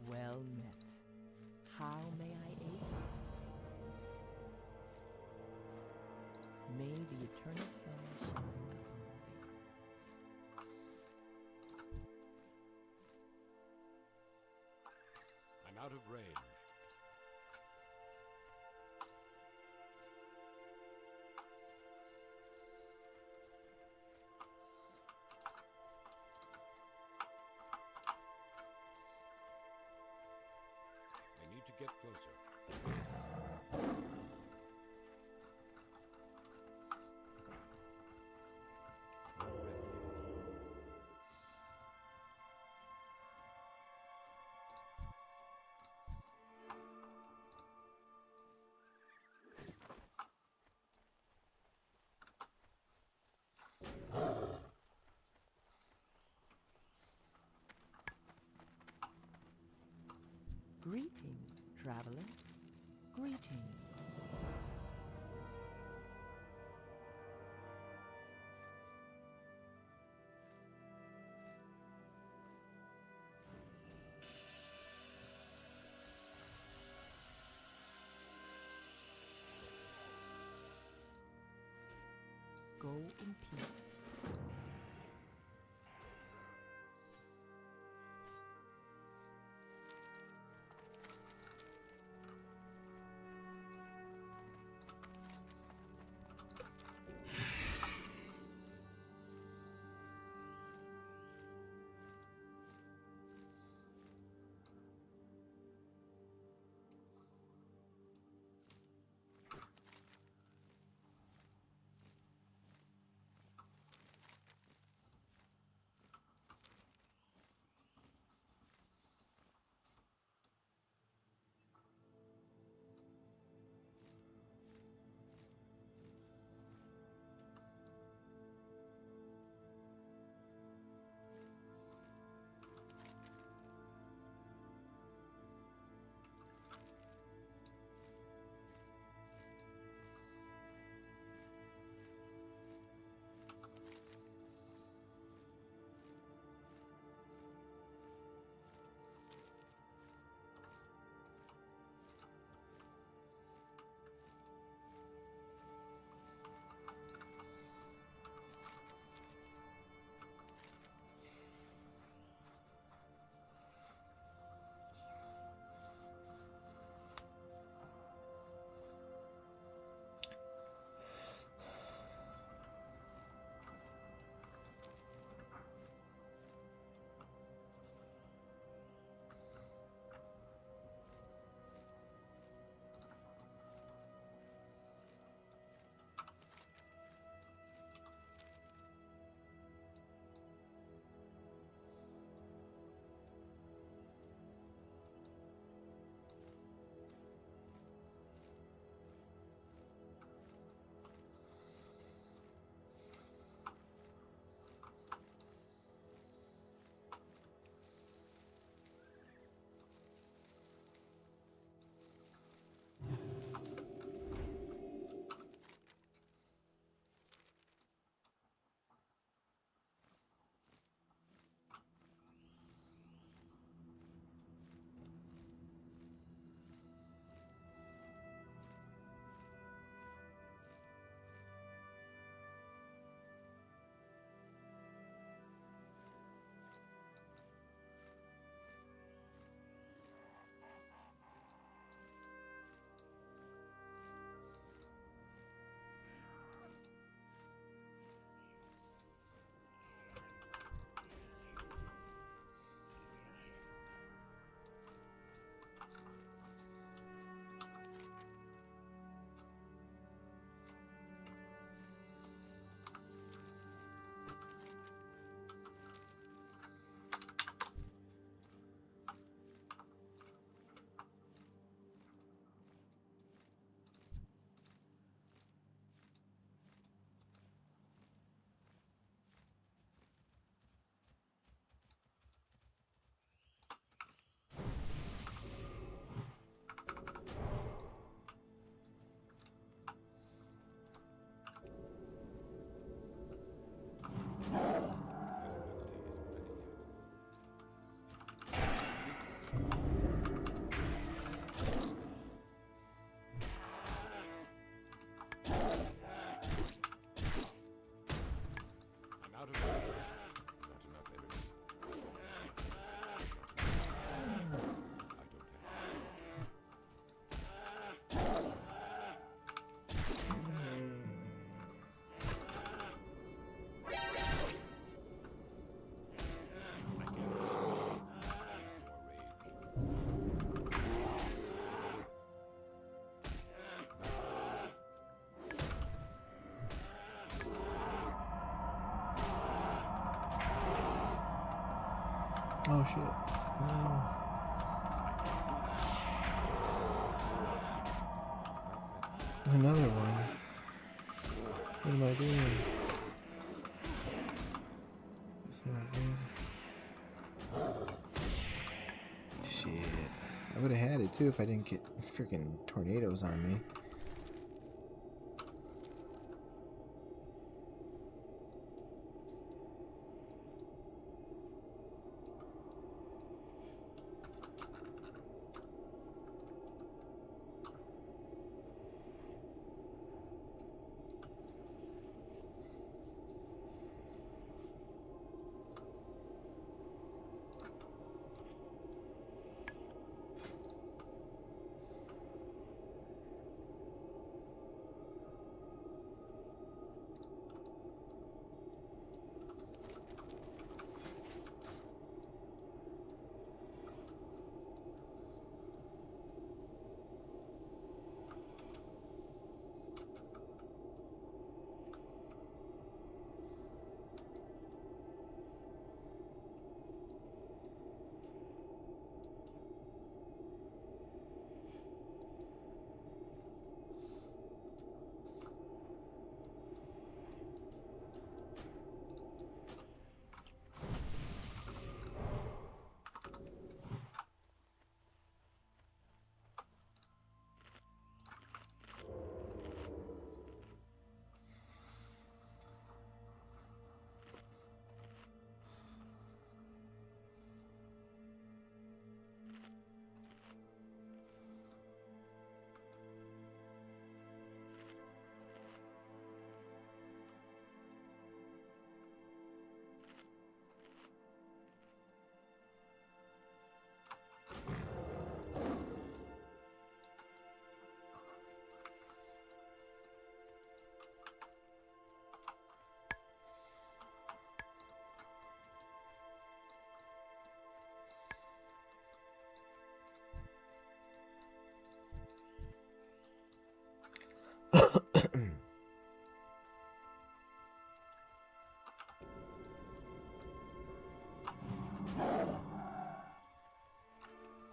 Well met. How may I aid you? May the eternal sun shine upon thee. I'm out of range. I need to get closer. Not ready yet. Greetings, traveler. Greetings. Go in peace. Oh shit. No. Another one. What am I doing? It's not good. Shit. I would have had it too if I didn't get freaking tornadoes on me.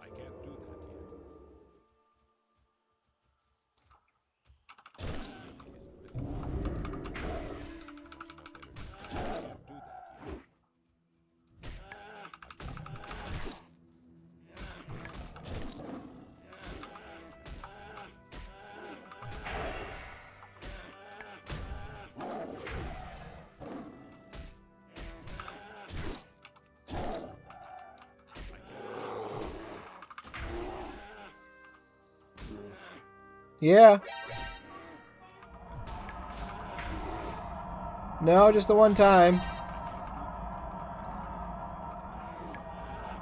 I can't do that yet. Yeah. No, just the one time.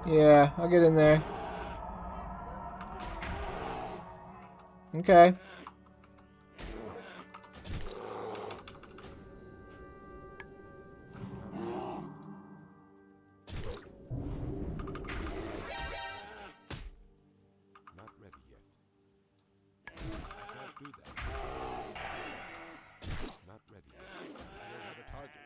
Yeah, I'll get in there. Okay. Not ready yet. I can't do that. Not ready yet. I don't have a target.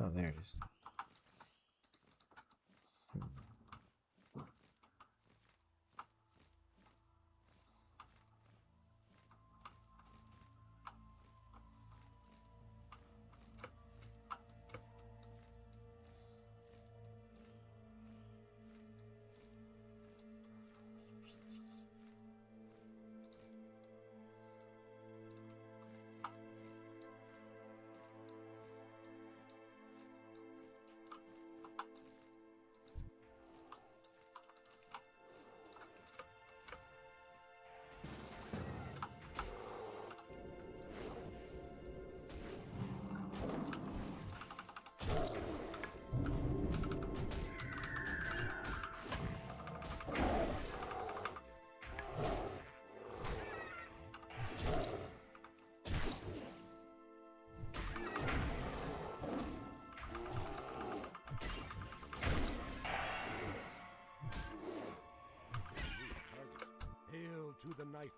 Oh, there it is. Hail to the night.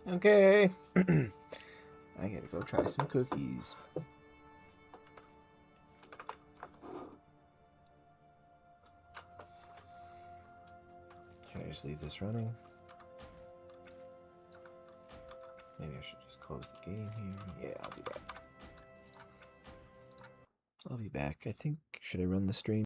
Okay. I gotta go try some cookies. Should I just leave this running? Maybe I should just close the game here. Yeah, I'll be back. I think, should I run the stream?